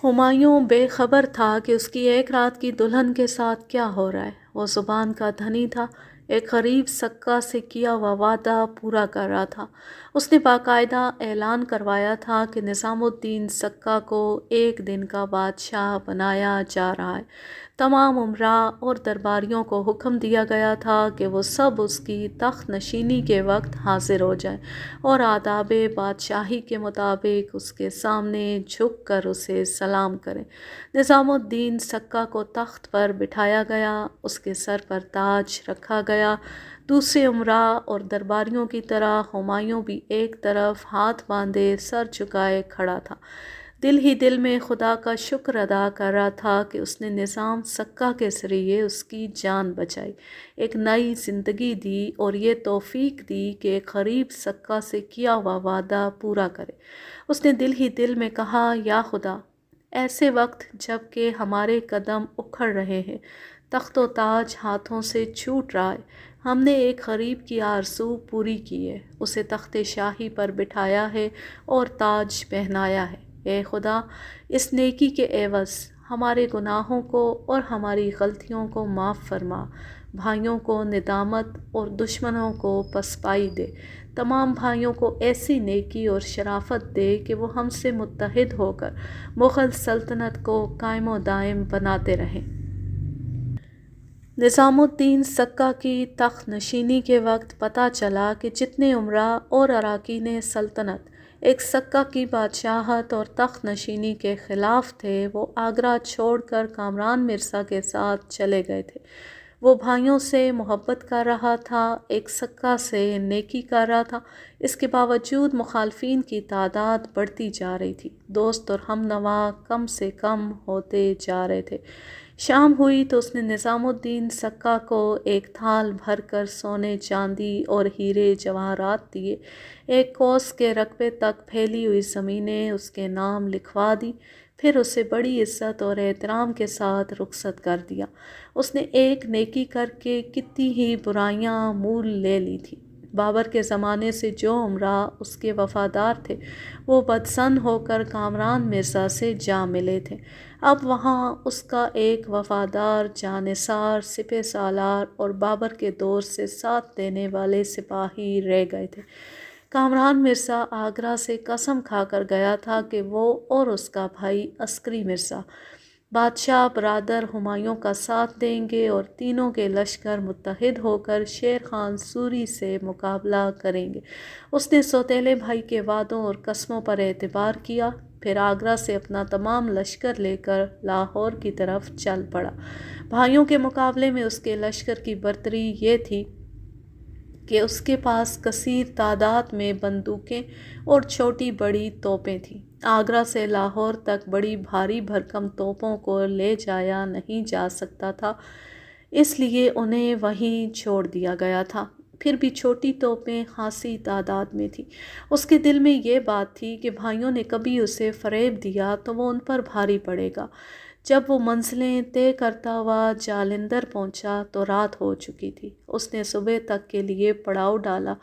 Speaker 1: ہمایوں بے خبر تھا کہ اس کی ایک رات کی دلہن کے ساتھ کیا ہو رہا ہے۔ وہ زبان کا دھنی تھا، ایک غریب سکہ سے کیا ہوا وعدہ پورا کر رہا تھا۔ اس نے باقاعدہ اعلان کروایا تھا کہ نظام الدین سکہ کو ایک دن کا بادشاہ بنایا جا رہا ہے۔ تمام امراء اور درباریوں کو حکم دیا گیا تھا کہ وہ سب اس کی تخت نشینی کے وقت حاضر ہو جائیں اور آداب بادشاہی کے مطابق اس کے سامنے جھک کر اسے سلام کریں۔ نظام الدین سکہ کو تخت پر بٹھایا گیا، اس کے سر پر تاج رکھا گیا۔ دوسرے امراء اور درباریوں کی طرح ہمایوں بھی ایک طرف ہاتھ باندھے سر جھکائے کھڑا تھا، دل ہی دل میں خدا کا شکر ادا کر رہا تھا کہ اس نے نظام سکہ کے ذریعے اس کی جان بچائی، ایک نئی زندگی دی اور یہ توفیق دی کہ ایک غریب سکہ سے کیا ہوا وعدہ پورا کرے۔ اس نے دل ہی دل میں کہا، یا خدا، ایسے وقت جب کہ ہمارے قدم اکھڑ رہے ہیں، تخت و تاج ہاتھوں سے چھوٹ رہا ہے، ہم نے ایک غریب کی آرزو پوری کی ہے، اسے تخت شاہی پر بٹھایا ہے اور تاج پہنایا ہے۔ اے خدا، اس نیکی کے عوض ہمارے گناہوں کو اور ہماری غلطیوں کو معاف فرما، بھائیوں کو ندامت اور دشمنوں کو پسپائی دے، تمام بھائیوں کو ایسی نیکی اور شرافت دے کہ وہ ہم سے متحد ہو کر مغل سلطنت کو قائم و دائم بناتے رہیں۔ نظام الدین سکہ کی تخت نشینی کے وقت پتہ چلا کہ جتنے امراء اور اراکین سلطنت ایک سکہ کی بادشاہت اور تخت نشینی کے خلاف تھے، وہ آگرہ چھوڑ کر کامران مرزا کے ساتھ چلے گئے تھے۔ وہ بھائیوں سے محبت کر رہا تھا، ایک سکہ سے نیکی کر رہا تھا، اس کے باوجود مخالفین کی تعداد بڑھتی جا رہی تھی، دوست اور ہم نوا کم سے کم ہوتے جا رہے تھے۔ شام ہوئی تو اس نے نظام الدین سکہ کو ایک تھال بھر کر سونے، چاندی اور ہیرے جواہرات دیے، ایک کوس کے رقبے تک پھیلی ہوئی زمینیں اس کے نام لکھوا دی، پھر اسے بڑی عزت اور احترام کے ساتھ رخصت کر دیا۔ اس نے ایک نیکی کر کے کتنی ہی برائیاں مول لے لی تھی۔ بابر کے زمانے سے جو امراء اس کے وفادار تھے وہ بدظن ہو کر کامران مرزا سے جا ملے تھے، اب وہاں اس کا ایک وفادار جانثار سپہ سالار اور بابر کے دور سے ساتھ دینے والے سپاہی رہ گئے تھے۔ کامران مرزا آگرہ سے قسم کھا کر گیا تھا کہ وہ اور اس کا بھائی عسکری مرزا بادشاہ برادر ہمایوں کا ساتھ دیں گے اور تینوں کے لشکر متحد ہو کر شیر خان سوری سے مقابلہ کریں گے۔ اس نے سوتیلے بھائی کے وعدوں اور قسموں پر اعتبار کیا، پھر آگرہ سے اپنا تمام لشکر لے کر لاہور کی طرف چل پڑا۔ بھائیوں کے مقابلے میں اس کے لشکر کی برتری یہ تھی کہ اس کے پاس کثیر تعداد میں بندوقیں اور چھوٹی بڑی توپیں تھیں۔ آگرہ سے لاہور تک بڑی بھاری بھرکم توپوں کو لے جایا نہیں جا سکتا تھا، اس لیے انہیں وہیں چھوڑ دیا گیا تھا۔ پھر بھی چھوٹی توپیں خاصی تعداد میں تھیں۔ اس کے دل میں یہ بات تھی کہ بھائیوں نے کبھی اسے فریب دیا تو وہ ان پر بھاری پڑے گا۔ جب وہ منزلیں طے کرتا ہوا جالندھر پہنچا تو رات ہو چکی تھی۔ اس نے صبح تک کے لیے پڑاؤ ڈالا،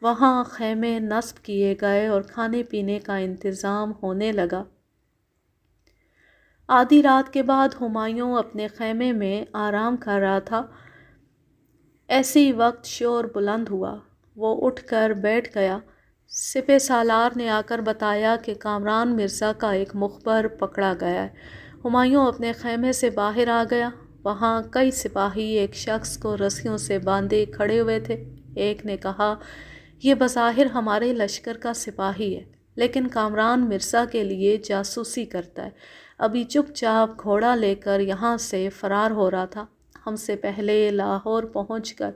Speaker 1: وہاں خیمے نصب کیے گئے اور کھانے پینے کا انتظام ہونے لگا۔ آدھی رات کے بعد ہمایوں اپنے خیمے میں آرام کر رہا تھا، ایسے ہی وقت شور بلند ہوا، وہ اٹھ کر بیٹھ گیا۔ سپہ سالار نے آ کر بتایا کہ کامران مرزا کا ایک مخبر پکڑا گیا ہے۔ ہمایوں اپنے خیمے سے باہر آ گیا، وہاں کئی سپاہی ایک شخص کو رسیوں سے باندھے کھڑے ہوئے تھے۔ ایک نے کہا، یہ بظاہر ہمارے لشکر کا سپاہی ہے، لیکن کامران مرزا کے لیے جاسوسی کرتا ہے، ابھی چپ چاپ گھوڑا لے کر یہاں سے فرار ہو رہا تھا، ہم سے پہلے لاہور پہنچ کر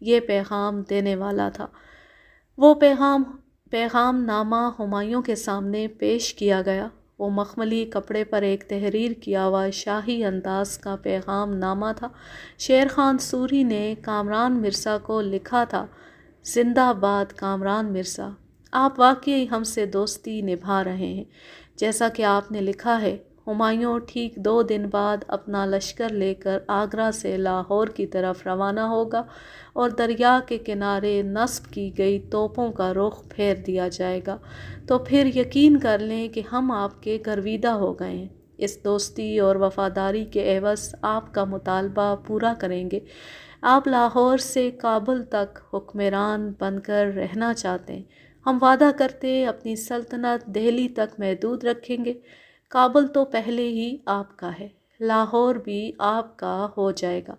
Speaker 1: یہ پیغام دینے والا تھا۔ وہ پیغام پیغام نامہ ہمایوں کے سامنے پیش کیا گیا۔ وہ مخملی کپڑے پر ایک تحریر کیا ہوا شاہی انداز کا پیغام نامہ تھا۔ شیر خان سوری نے کامران مرزا کو لکھا تھا: زندہ باد کامران مرزا، آپ واقعی ہم سے دوستی نبھا رہے ہیں جیسا کہ آپ نے لکھا ہے۔ ہمایوں ٹھیک 2 دن بعد اپنا لشکر لے کر آگرہ سے لاہور کی طرف روانہ ہوگا اور دریا کے کنارے نصب کی گئی توپوں کا رخ پھیر دیا جائے گا۔ تو پھر یقین کر لیں کہ ہم آپ کے گرویدہ ہو گئے ہیں۔ اس دوستی اور وفاداری کے عوض آپ کا مطالبہ پورا کریں گے۔ آپ لاہور سے کابل تک حکمران بن کر رہنا چاہتے ہیں۔ ہم وعدہ کرتے اپنی سلطنت دہلی تک محدود رکھیں گے۔ کابل تو پہلے ہی آپ کا ہے، لاہور بھی آپ کا ہو جائے گا۔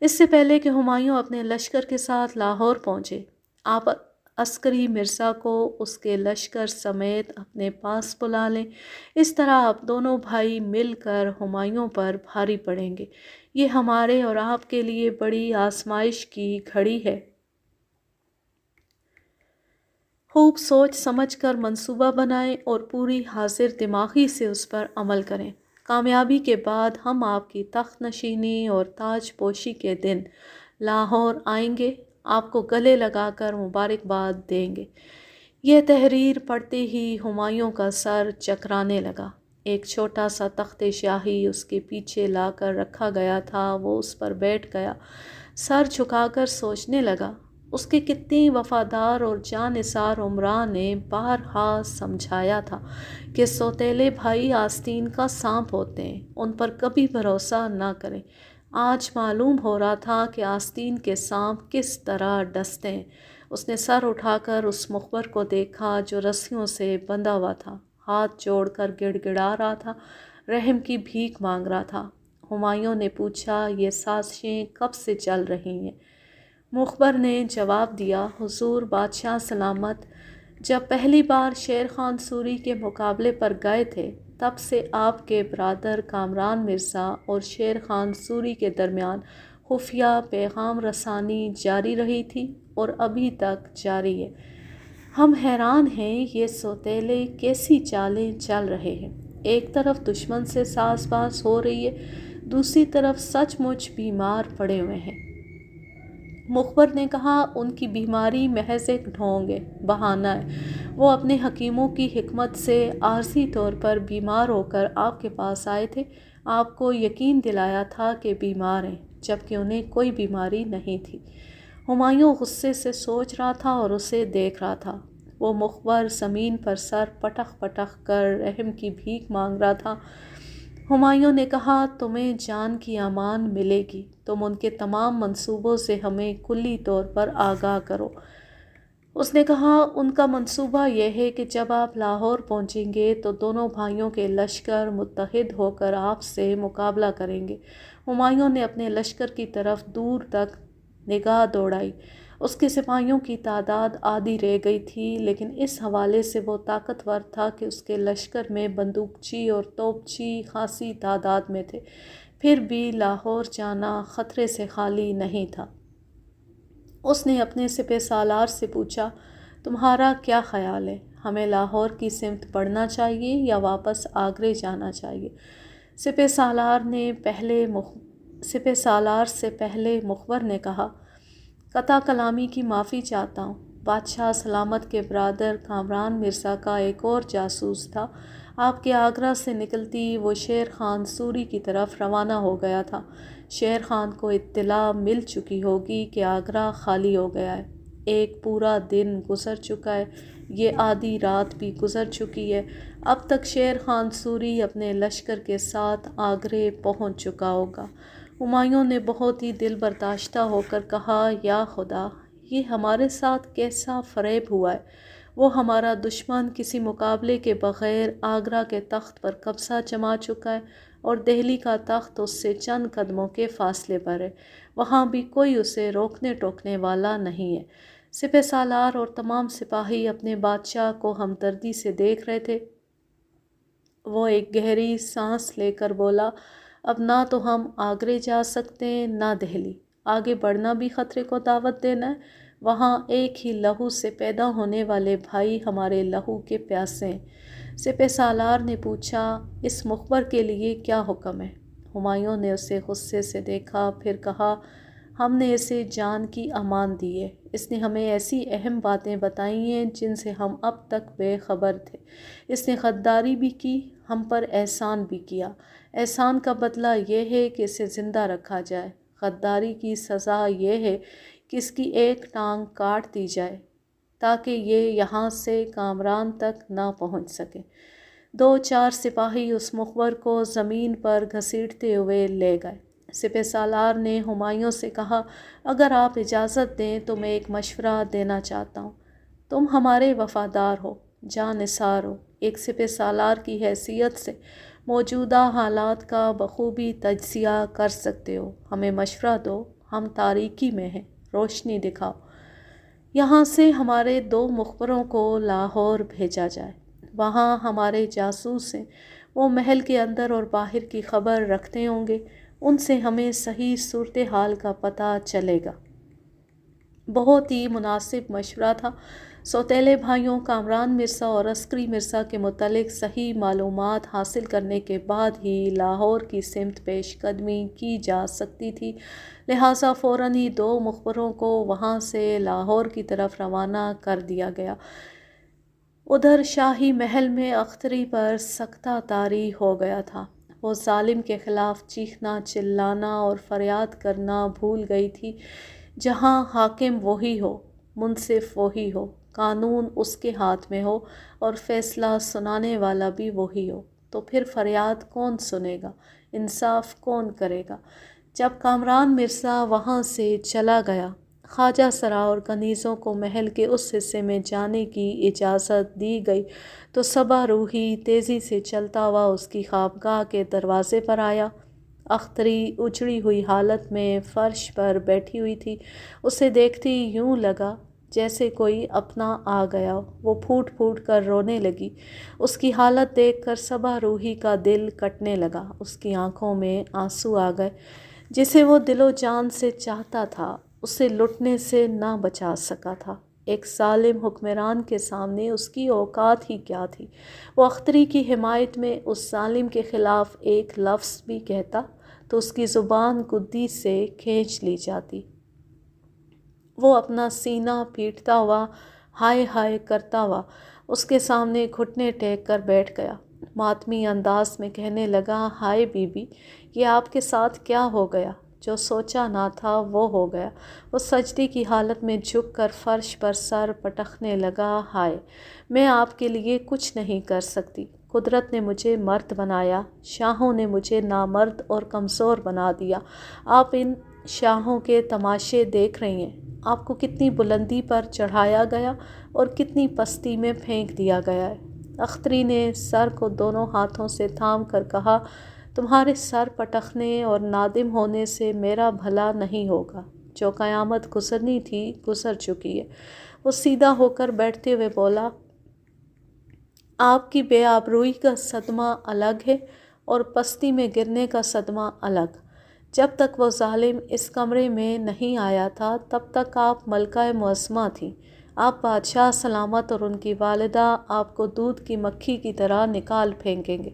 Speaker 1: اس سے پہلے کہ ہمایوں اپنے لشکر کے ساتھ لاہور پہنچے، آپ عسکری مرزا کو اس کے لشکر سمیت اپنے پاس بلا لیں۔ اس طرح آپ دونوں بھائی مل کر ہمایوں پر بھاری پڑیں گے۔ یہ ہمارے اور آپ کے لیے بڑی آزمائش کی گھڑی ہے۔ خوب سوچ سمجھ کر منصوبہ بنائیں اور پوری حاضر دماغی سے اس پر عمل کریں۔ کامیابی کے بعد ہم آپ کی تخت نشینی اور تاج پوشی کے دن لاہور آئیں گے، آپ کو گلے لگا کر مبارکباد دیں گے۔ یہ تحریر پڑھتے ہی ہمایوں کا سر چکرانے لگا۔ ایک چھوٹا سا تخت شاہی اس کے پیچھے لا کر رکھا گیا تھا، وہ اس پر بیٹھ گیا، سر جھکا کر سوچنے لگا۔ اس کے کتنی وفادار اور جانثار عمراء نے بارہا سمجھایا تھا کہ سوتیلے بھائی آستین کا سانپ ہوتے ہیں، ان پر کبھی بھروسہ نہ کریں۔ آج معلوم ہو رہا تھا کہ آستین کے سانپ کس طرح ڈستے ہیں۔ اس نے سر اٹھا کر اس مخبر کو دیکھا جو رسیوں سے بندھا ہوا تھا، ہاتھ جوڑ کر گڑ گڑا رہا تھا، رحم کی بھیک مانگ رہا تھا۔ ہمایوں نے پوچھا، یہ سازشیں کب سے چل رہی ہیں؟ مخبر نے جواب دیا، حضور بادشاہ سلامت، جب پہلی بار شیر خان سوری کے مقابلے پر گئے تھے تب سے آپ کے برادر کامران مرزا اور شیر خان سوری کے درمیان خفیہ پیغام رسانی جاری رہی تھی اور ابھی تک جاری ہے۔ ہم حیران ہیں یہ سوتیلے کیسی چالیں چل رہے ہیں۔ ایک طرف دشمن سے ساز باز ہو رہی ہے، دوسری طرف سچ مچ بیمار پڑے ہوئے ہیں۔ مخبر نے کہا، ان کی بیماری محض ایک ڈھونگ ہے، بہانہ ہے۔ وہ اپنے حکیموں کی حکمت سے عارضی طور پر بیمار ہو کر آپ کے پاس آئے تھے، آپ کو یقین دلایا تھا کہ بیمار ہیں، جبکہ انہیں کوئی بیماری نہیں تھی۔ ہمایوں غصے سے سوچ رہا تھا اور اسے دیکھ رہا تھا۔ وہ مخبر زمین پر سر پٹخ پٹخ کر رحم کی بھیک مانگ رہا تھا۔ ہمایوں نے کہا، تمہیں جان کی امان ملے گی، تم ان کے تمام منصوبوں سے ہمیں کلی طور پر آگاہ کرو۔ اس نے کہا، ان کا منصوبہ یہ ہے کہ جب آپ لاہور پہنچیں گے تو دونوں بھائیوں کے لشکر متحد ہو کر آپ سے مقابلہ کریں گے۔ ہمایوں نے اپنے لشکر کی طرف دور تک نگاہ دوڑائی۔ اس کے سپاہیوں کی تعداد آدھی رہ گئی تھی، لیکن اس حوالے سے وہ طاقتور تھا کہ اس کے لشکر میں بندوقچی اور توپچی خاصی تعداد میں تھے۔ پھر بھی لاہور جانا خطرے سے خالی نہیں تھا۔ اس نے اپنے سپہ سالار سے پوچھا، تمہارا کیا خیال ہے؟ ہمیں لاہور کی سمت بڑھنا چاہیے یا واپس آگرے جانا چاہیے؟ سپہ سالار سے پہلے مخبر نے کہا، قطع کلامی کی معافی چاہتا ہوں۔ بادشاہ سلامت کے برادر کامران مرزا کا ایک اور جاسوس تھا، آپ کے آگرہ سے نکلتی وہ شیر خان سوری کی طرف روانہ ہو گیا تھا۔ شیر خان کو اطلاع مل چکی ہوگی کہ آگرہ خالی ہو گیا ہے۔ ایک پورا دن گزر چکا ہے، یہ آدھی رات بھی گزر چکی ہے۔ اب تک شیر خان سوری اپنے لشکر کے ساتھ آگرے پہنچ چکا ہوگا۔ ہمایوں نے بہت ہی دل برداشتہ ہو کر کہا، یا خدا، یہ ہمارے ساتھ کیسا فریب ہوا ہے! وہ ہمارا دشمن کسی مقابلے کے بغیر آگرہ کے تخت پر قبضہ جما چکا ہے اور دہلی کا تخت اس سے چند قدموں کے فاصلے پر ہے، وہاں بھی کوئی اسے روکنے ٹوکنے والا نہیں ہے۔ سپہ سالار اور تمام سپاہی اپنے بادشاہ کو ہمدردی سے دیکھ رہے تھے۔ وہ ایک گہری سانس لے کر بولا، اب نہ تو ہم آگرے جا سکتے ہیں نہ دہلی، آگے بڑھنا بھی خطرے کو دعوت دینا ہے۔ وہاں ایک ہی لہو سے پیدا ہونے والے بھائی ہمارے لہو کے پیاسے ہیں۔ سپہ سالار نے پوچھا، اس مخبر کے لیے کیا حکم ہے؟ ہمایوں نے اسے غصے سے دیکھا، پھر کہا، ہم نے اسے جان کی امان دی ہے۔ اس نے ہمیں ایسی اہم باتیں بتائی ہیں جن سے ہم اب تک بے خبر تھے۔ اس نے غداری بھی کی، ہم پر احسان بھی کیا۔ احسان کا بدلہ یہ ہے کہ اسے زندہ رکھا جائے، غداری کی سزا یہ ہے کہ اس کی ایک ٹانگ کاٹ دی جائے تاکہ یہ یہاں سے کامران تک نہ پہنچ سکے۔ 2-4 سپاہی اس مخبر کو زمین پر گھسیٹتے ہوئے لے گئے۔ سپہ سالار نے ہمایوں سے کہا، اگر آپ اجازت دیں تو میں ایک مشورہ دینا چاہتا ہوں۔ تم ہمارے وفادار ہو، جاں نثار ہو، ایک سپہ سالار کی حیثیت سے موجودہ حالات کا بخوبی تجزیہ کر سکتے ہو۔ ہمیں مشورہ دو، ہم تاریکی میں ہیں، روشنی دکھاؤ۔ یہاں سے ہمارے 2 مخبروں کو لاہور بھیجا جائے، وہاں ہمارے جاسوس ہیں، وہ محل کے اندر اور باہر کی خبر رکھتے ہوں گے، ان سے ہمیں صحیح صورتحال کا پتہ چلے گا۔ بہت ہی مناسب مشورہ تھا۔ سوتیلے بھائیوں کامران مرزا اور عسکری مرزا کے متعلق صحیح معلومات حاصل کرنے کے بعد ہی لاہور کی سمت پیش قدمی کی جا سکتی تھی، لہٰذا فوراً ہی 2 مخبروں کو وہاں سے لاہور کی طرف روانہ کر دیا گیا۔ ادھر شاہی محل میں اختری پر سکتہ طاری ہو گیا تھا۔ وہ ظالم کے خلاف چیخنا، چلانا اور فریاد کرنا بھول گئی تھی۔ جہاں حاکم وہی ہو، منصف وہی ہو، قانون اس کے ہاتھ میں ہو اور فیصلہ سنانے والا بھی وہی ہو، تو پھر فریاد کون سنے گا، انصاف کون کرے گا؟ جب کامران مرزا وہاں سے چلا گیا، خواجہ سرا اور کنیزوں کو محل کے اس حصے میں جانے کی اجازت دی گئی تو صبا روحی تیزی سے چلتا ہوا اس کی خوابگاہ کے دروازے پر آیا۔ اختری اجڑی ہوئی حالت میں فرش پر بیٹھی ہوئی تھی۔ اسے دیکھتی یوں لگا جیسے کوئی اپنا آ گیا ہو۔ وہ پھوٹ پھوٹ کر رونے لگی۔ اس کی حالت دیکھ کر صبا روحی کا دل کٹنے لگا۔ اس کی آنکھوں میں آنسو آ گئے۔ جسے وہ دل و جان سے چاہتا تھا، اسے لٹنے سے نہ بچا سکا تھا۔ ایک ظالم حکمران کے سامنے اس کی اوقات ہی کیا تھی؟ وہ اختری کی حمایت میں اس ظالم کے خلاف ایک لفظ بھی کہتا تو اس کی زبان گدی سے کھینچ لی جاتی۔ وہ اپنا سینہ پیٹتا ہوا، ہائے ہائے کرتا ہوا اس کے سامنے گھٹنے ٹیک کر بیٹھ گیا۔ ماتمی انداز میں کہنے لگا، ہائے بی بی، یہ آپ کے ساتھ کیا ہو گیا؟ جو سوچا نہ تھا وہ ہو گیا۔ وہ سجدے کی حالت میں جھک کر فرش پر سر پٹکنے لگا، ہائے، میں آپ کے لیے کچھ نہیں کر سکتی۔ قدرت نے مجھے مرد بنایا، شاہوں نے مجھے نامرد اور کمزور بنا دیا۔ آپ ان شاہوں کے تماشے دیکھ رہی ہیں۔ آپ کو کتنی بلندی پر چڑھایا گیا اور کتنی پستی میں پھینک دیا گیا ہے۔ اختری نے سر کو دونوں ہاتھوں سے تھام کر کہا، تمہارے سر پٹکنے اور نادم ہونے سے میرا بھلا نہیں ہوگا۔ جو قیامت گزرنی تھی گزر چکی ہے۔ وہ سیدھا ہو کر بیٹھتے ہوئے بولا، آپ کی بے آبروئی کا صدمہ الگ ہے اور پستی میں گرنے کا صدمہ الگ۔ جب تک وہ ظالم اس کمرے میں نہیں آیا تھا تب تک آپ ملکہ معظمہ تھیں۔ آپ بادشاہ سلامت اور ان کی والدہ آپ کو دودھ کی مکھی کی طرح نکال پھینکیں گے۔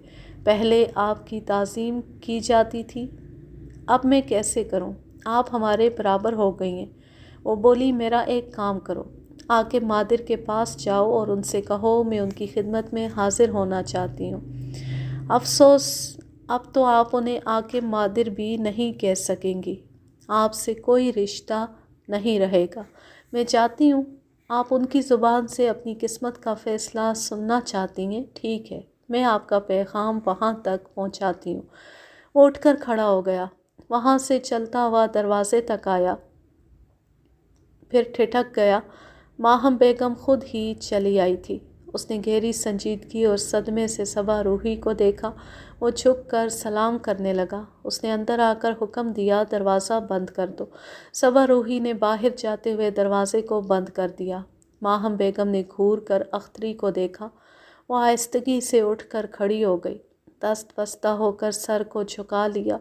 Speaker 1: پہلے آپ کی تعظیم کی جاتی تھی، اب میں کیسے کروں؟ آپ ہمارے برابر ہو گئی ہیں۔ وہ بولی، میرا ایک کام کرو، آ کے مادر کے پاس جاؤ اور ان سے کہو میں ان کی خدمت میں حاضر ہونا چاہتی ہوں۔ افسوس، اب تو آپ انہیں آ کے مادر بھی نہیں کہہ سکیں گی۔ آپ سے کوئی رشتہ نہیں رہے گا۔ میں جاتی ہوں۔ آپ ان کی زبان سے اپنی قسمت کا فیصلہ سننا چاہتی ہیں، ٹھیک ہے، میں آپ کا پیغام وہاں تک پہنچاتی ہوں۔ وہ اٹھ کر کھڑا ہو گیا، وہاں سے چلتا ہوا دروازے تک آیا، پھر ٹھٹک گیا۔ ماہم بیگم خود ہی چلی آئی تھی۔ اس نے گہری سنجیدگی اور صدمے سے صبا روحی کو دیکھا۔ وہ جھک کر سلام کرنے لگا۔ اس نے اندر آ کر حکم دیا، دروازہ بند کر دو۔ صبا روحی نے باہر جاتے ہوئے دروازے کو بند کر دیا۔ ماہم بیگم نے گھور کر اختری کو دیکھا۔ وہ آہستگی سے اٹھ کر کھڑی ہو گئی، دست بستہ ہو کر سر کو جھکا لیا۔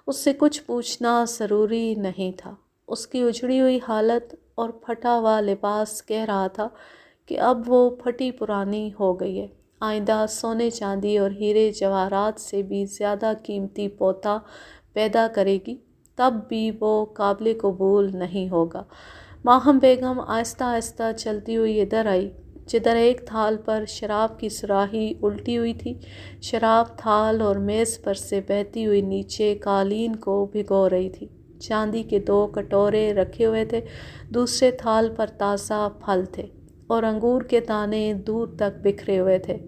Speaker 1: اس سے کچھ پوچھنا ضروری نہیں تھا۔ اس کی اجڑی ہوئی حالت اور پھٹا ہوا لباس کہہ رہا تھا کہ اب وہ پھٹی پرانی ہو گئی ہے، آئندہ سونے چاندی اور ہیرے جواہرات سے بھی زیادہ قیمتی پوتا پیدا کرے گی، تب بھی وہ قابل قبول نہیں ہوگا۔ ماہم بیگم آہستہ آہستہ چلتی ہوئی ادھر آئی جدھر ایک تھال پر شراب کی سراہی الٹی ہوئی تھی۔ شراب تھال اور میز پر سے بہتی ہوئی نیچے قالین کو بھگو رہی تھی۔ چاندی کے 2 کٹورے رکھے ہوئے تھے، دوسرے تھال پر تازہ پھل تھے اور انگور کے دانے دور تک بکھرے ہوئے تھے۔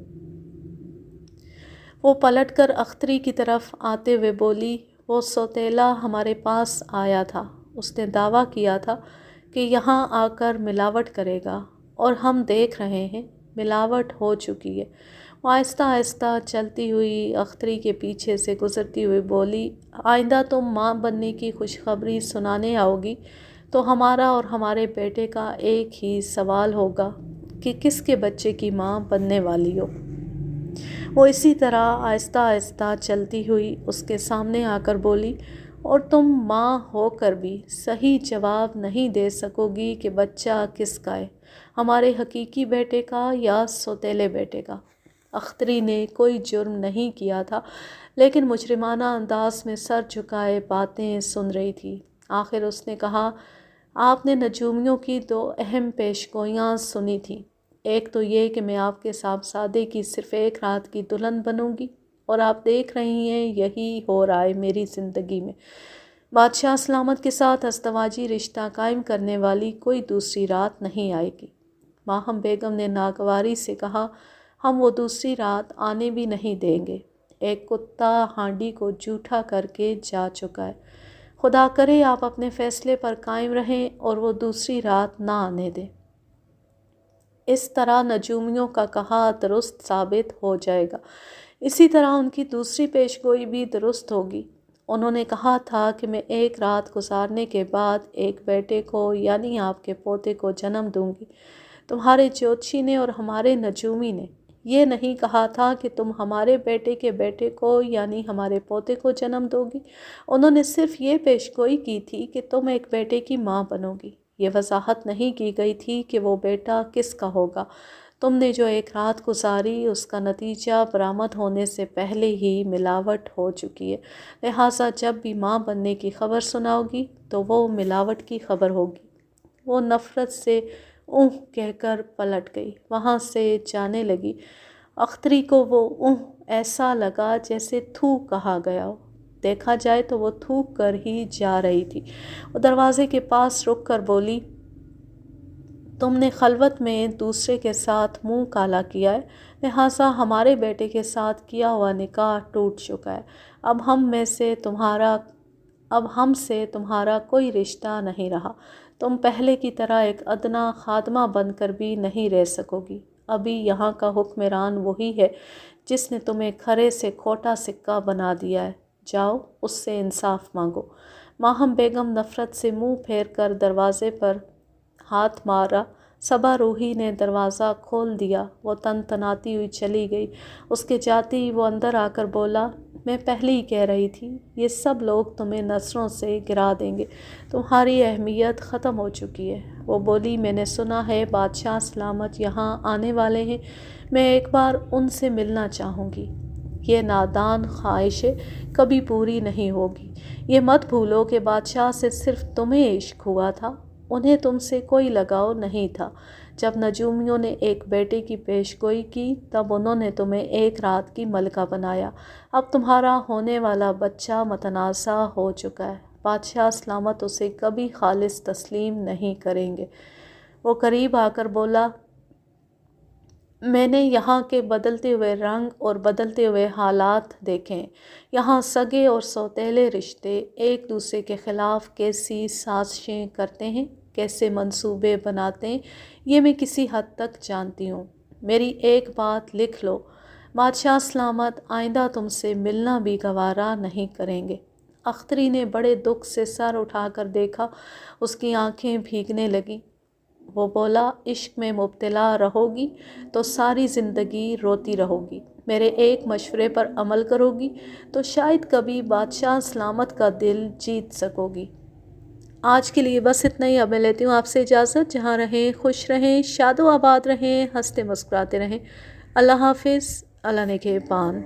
Speaker 1: وہ پلٹ کر اختری کی طرف آتے ہوئے بولی، وہ سوتیلا ہمارے پاس آیا تھا، اس نے دعویٰ کیا تھا کہ یہاں آ کر ملاوٹ کرے گا، اور ہم دیکھ رہے ہیں ملاوٹ ہو چکی ہے۔ وہ آہستہ آہستہ چلتی ہوئی اختری کے پیچھے سے گزرتی ہوئی بولی، آئندہ تم ماں بننے کی خوشخبری سنانے آؤ گی تو ہمارا اور ہمارے بیٹے کا ایک ہی سوال ہوگا کہ کس کے بچے کی ماں بننے والی ہو۔ وہ اسی طرح آہستہ آہستہ چلتی ہوئی اس کے سامنے آ کر بولی، اور تم ماں ہو کر بھی صحیح جواب نہیں دے سکو گی کہ بچہ کس کا ہے، ہمارے حقیقی بیٹے کا یا سوتیلے بیٹے کا۔ اختری نے کوئی جرم نہیں کیا تھا، لیکن مجرمانہ انداز میں سر جھکائے باتیں سن رہی تھی۔ آخر اس نے کہا، آپ نے نجومیوں کی 2 اہم پیشگوئیاں سنی تھیں، ایک تو یہ کہ میں آپ کے صاحبزادے کی صرف ایک رات کی دلہن بنوں گی، اور آپ دیکھ رہی ہیں یہی ہو رہا ہے میری زندگی میں۔ بادشاہ سلامت کے ساتھ ازدواجی رشتہ قائم کرنے والی کوئی دوسری رات نہیں آئے گی۔ ماہم بیگم نے ناگواری سے کہا، ہم وہ دوسری رات آنے بھی نہیں دیں گے۔ ایک کتا ہانڈی کو جھوٹا کر کے جا چکا ہے۔ خدا کرے آپ اپنے فیصلے پر قائم رہیں اور وہ دوسری رات نہ آنے دیں۔ اس طرح نجومیوں کا کہا درست ثابت ہو جائے گا۔ اسی طرح ان کی دوسری پیشگوئی بھی درست ہوگی۔ انہوں نے کہا تھا کہ میں ایک رات گزارنے کے بعد ایک بیٹے کو یعنی آپ کے پوتے کو جنم دوں گی۔ تمہارے جوتشی نے اور ہمارے نجومی نے یہ نہیں کہا تھا کہ تم ہمارے بیٹے کے بیٹے کو یعنی ہمارے پوتے کو جنم دو گی، انہوں نے صرف یہ پیشگوئی کی تھی کہ تم ایک بیٹے کی ماں بنو گی۔ یہ وضاحت نہیں کی گئی تھی کہ وہ بیٹا کس کا ہوگا۔ تم نے جو ایک رات گزاری اس کا نتیجہ برآمد ہونے سے پہلے ہی ملاوٹ ہو چکی ہے، لہٰذا جب بھی ماں بننے کی خبر سناؤ گی تو وہ ملاوٹ کی خبر ہوگی۔ وہ نفرت سے اونھ کہہ کر پلٹ گئی، وہاں سے جانے لگی۔ اختری کو وہ اونھ ایسا لگا جیسے تھو کہا گیا ہو۔ دیکھا جائے تو وہ تھوک کر ہی جا رہی تھی۔ وہ دروازے کے پاس رک کر بولی، تم نے خلوت میں دوسرے کے ساتھ منہ کالا کیا ہے، لہٰذا ہمارے بیٹے کے ساتھ کیا ہوا نکاح ٹوٹ چکا ہے۔ اب ہم سے تمہارا کوئی رشتہ نہیں رہا۔ تم پہلے کی طرح ایک ادنا خادمہ بن کر بھی نہیں رہ سکو گی۔ ابھی یہاں کا حکمران وہی ہے جس نے تمہیں کھرے سے کھوٹا سکہ بنا دیا ہے، جاؤ اس سے انصاف مانگو۔ ماہم بیگم نفرت سے منہ پھیر کر دروازے پر ہاتھ مارا۔ صبا روحی نے دروازہ کھول دیا، وہ تنتناتی ہوئی چلی گئی۔ اس کے جاتے ہی وہ اندر آ کر بولا، میں پہلے ہی کہہ رہی تھی یہ سب لوگ تمہیں نظروں سے گرا دیں گے، تمہاری اہمیت ختم ہو چکی ہے۔ وہ بولی، میں نے سنا ہے بادشاہ سلامت یہاں آنے والے ہیں، میں ایک بار ان سے ملنا چاہوں گی۔ یہ نادان خواہش کبھی پوری نہیں ہوگی۔ یہ مت بھولو کہ بادشاہ سے صرف تمہیں عشق ہوا تھا، انہیں تم سے کوئی لگاؤ نہیں تھا۔ جب نجومیوں نے ایک بیٹے کی پیشگوئی کی تب انہوں نے تمہیں ایک رات کی ملکہ بنایا۔ اب تمہارا ہونے والا بچہ متنازع ہو چکا ہے، بادشاہ سلامت اسے کبھی خالص تسلیم نہیں کریں گے۔ وہ قریب آ کر بولا، میں نے یہاں کے بدلتے ہوئے رنگ اور بدلتے ہوئے حالات دیکھے ہیں۔ یہاں سگے اور سوتیلے رشتے ایک دوسرے کے خلاف کیسی سازشیں کرتے ہیں، کیسے منصوبے بناتے ہیں، یہ میں کسی حد تک جانتی ہوں۔ میری ایک بات لکھ لو، بادشاہ سلامت آئندہ تم سے ملنا بھی گوارا نہیں کریں گے۔ اختری نے بڑے دکھ سے سر اٹھا کر دیکھا، اس کی آنکھیں بھیگنے لگیں۔ وہ بولا، عشق میں مبتلا رہو گی تو ساری زندگی روتی رہو گی، میرے ایک مشورے پر عمل کرو گی تو شاید کبھی بادشاہ سلامت کا دل جیت سکو گی۔ آج کے لیے بس اتنا ہی، اب میں لیتی ہوں آپ سے اجازت۔ جہاں رہیں خوش رہیں، شاد و آباد رہیں، ہنستے مسکراتے رہیں۔ اللہ حافظ، اللہ نگہبان۔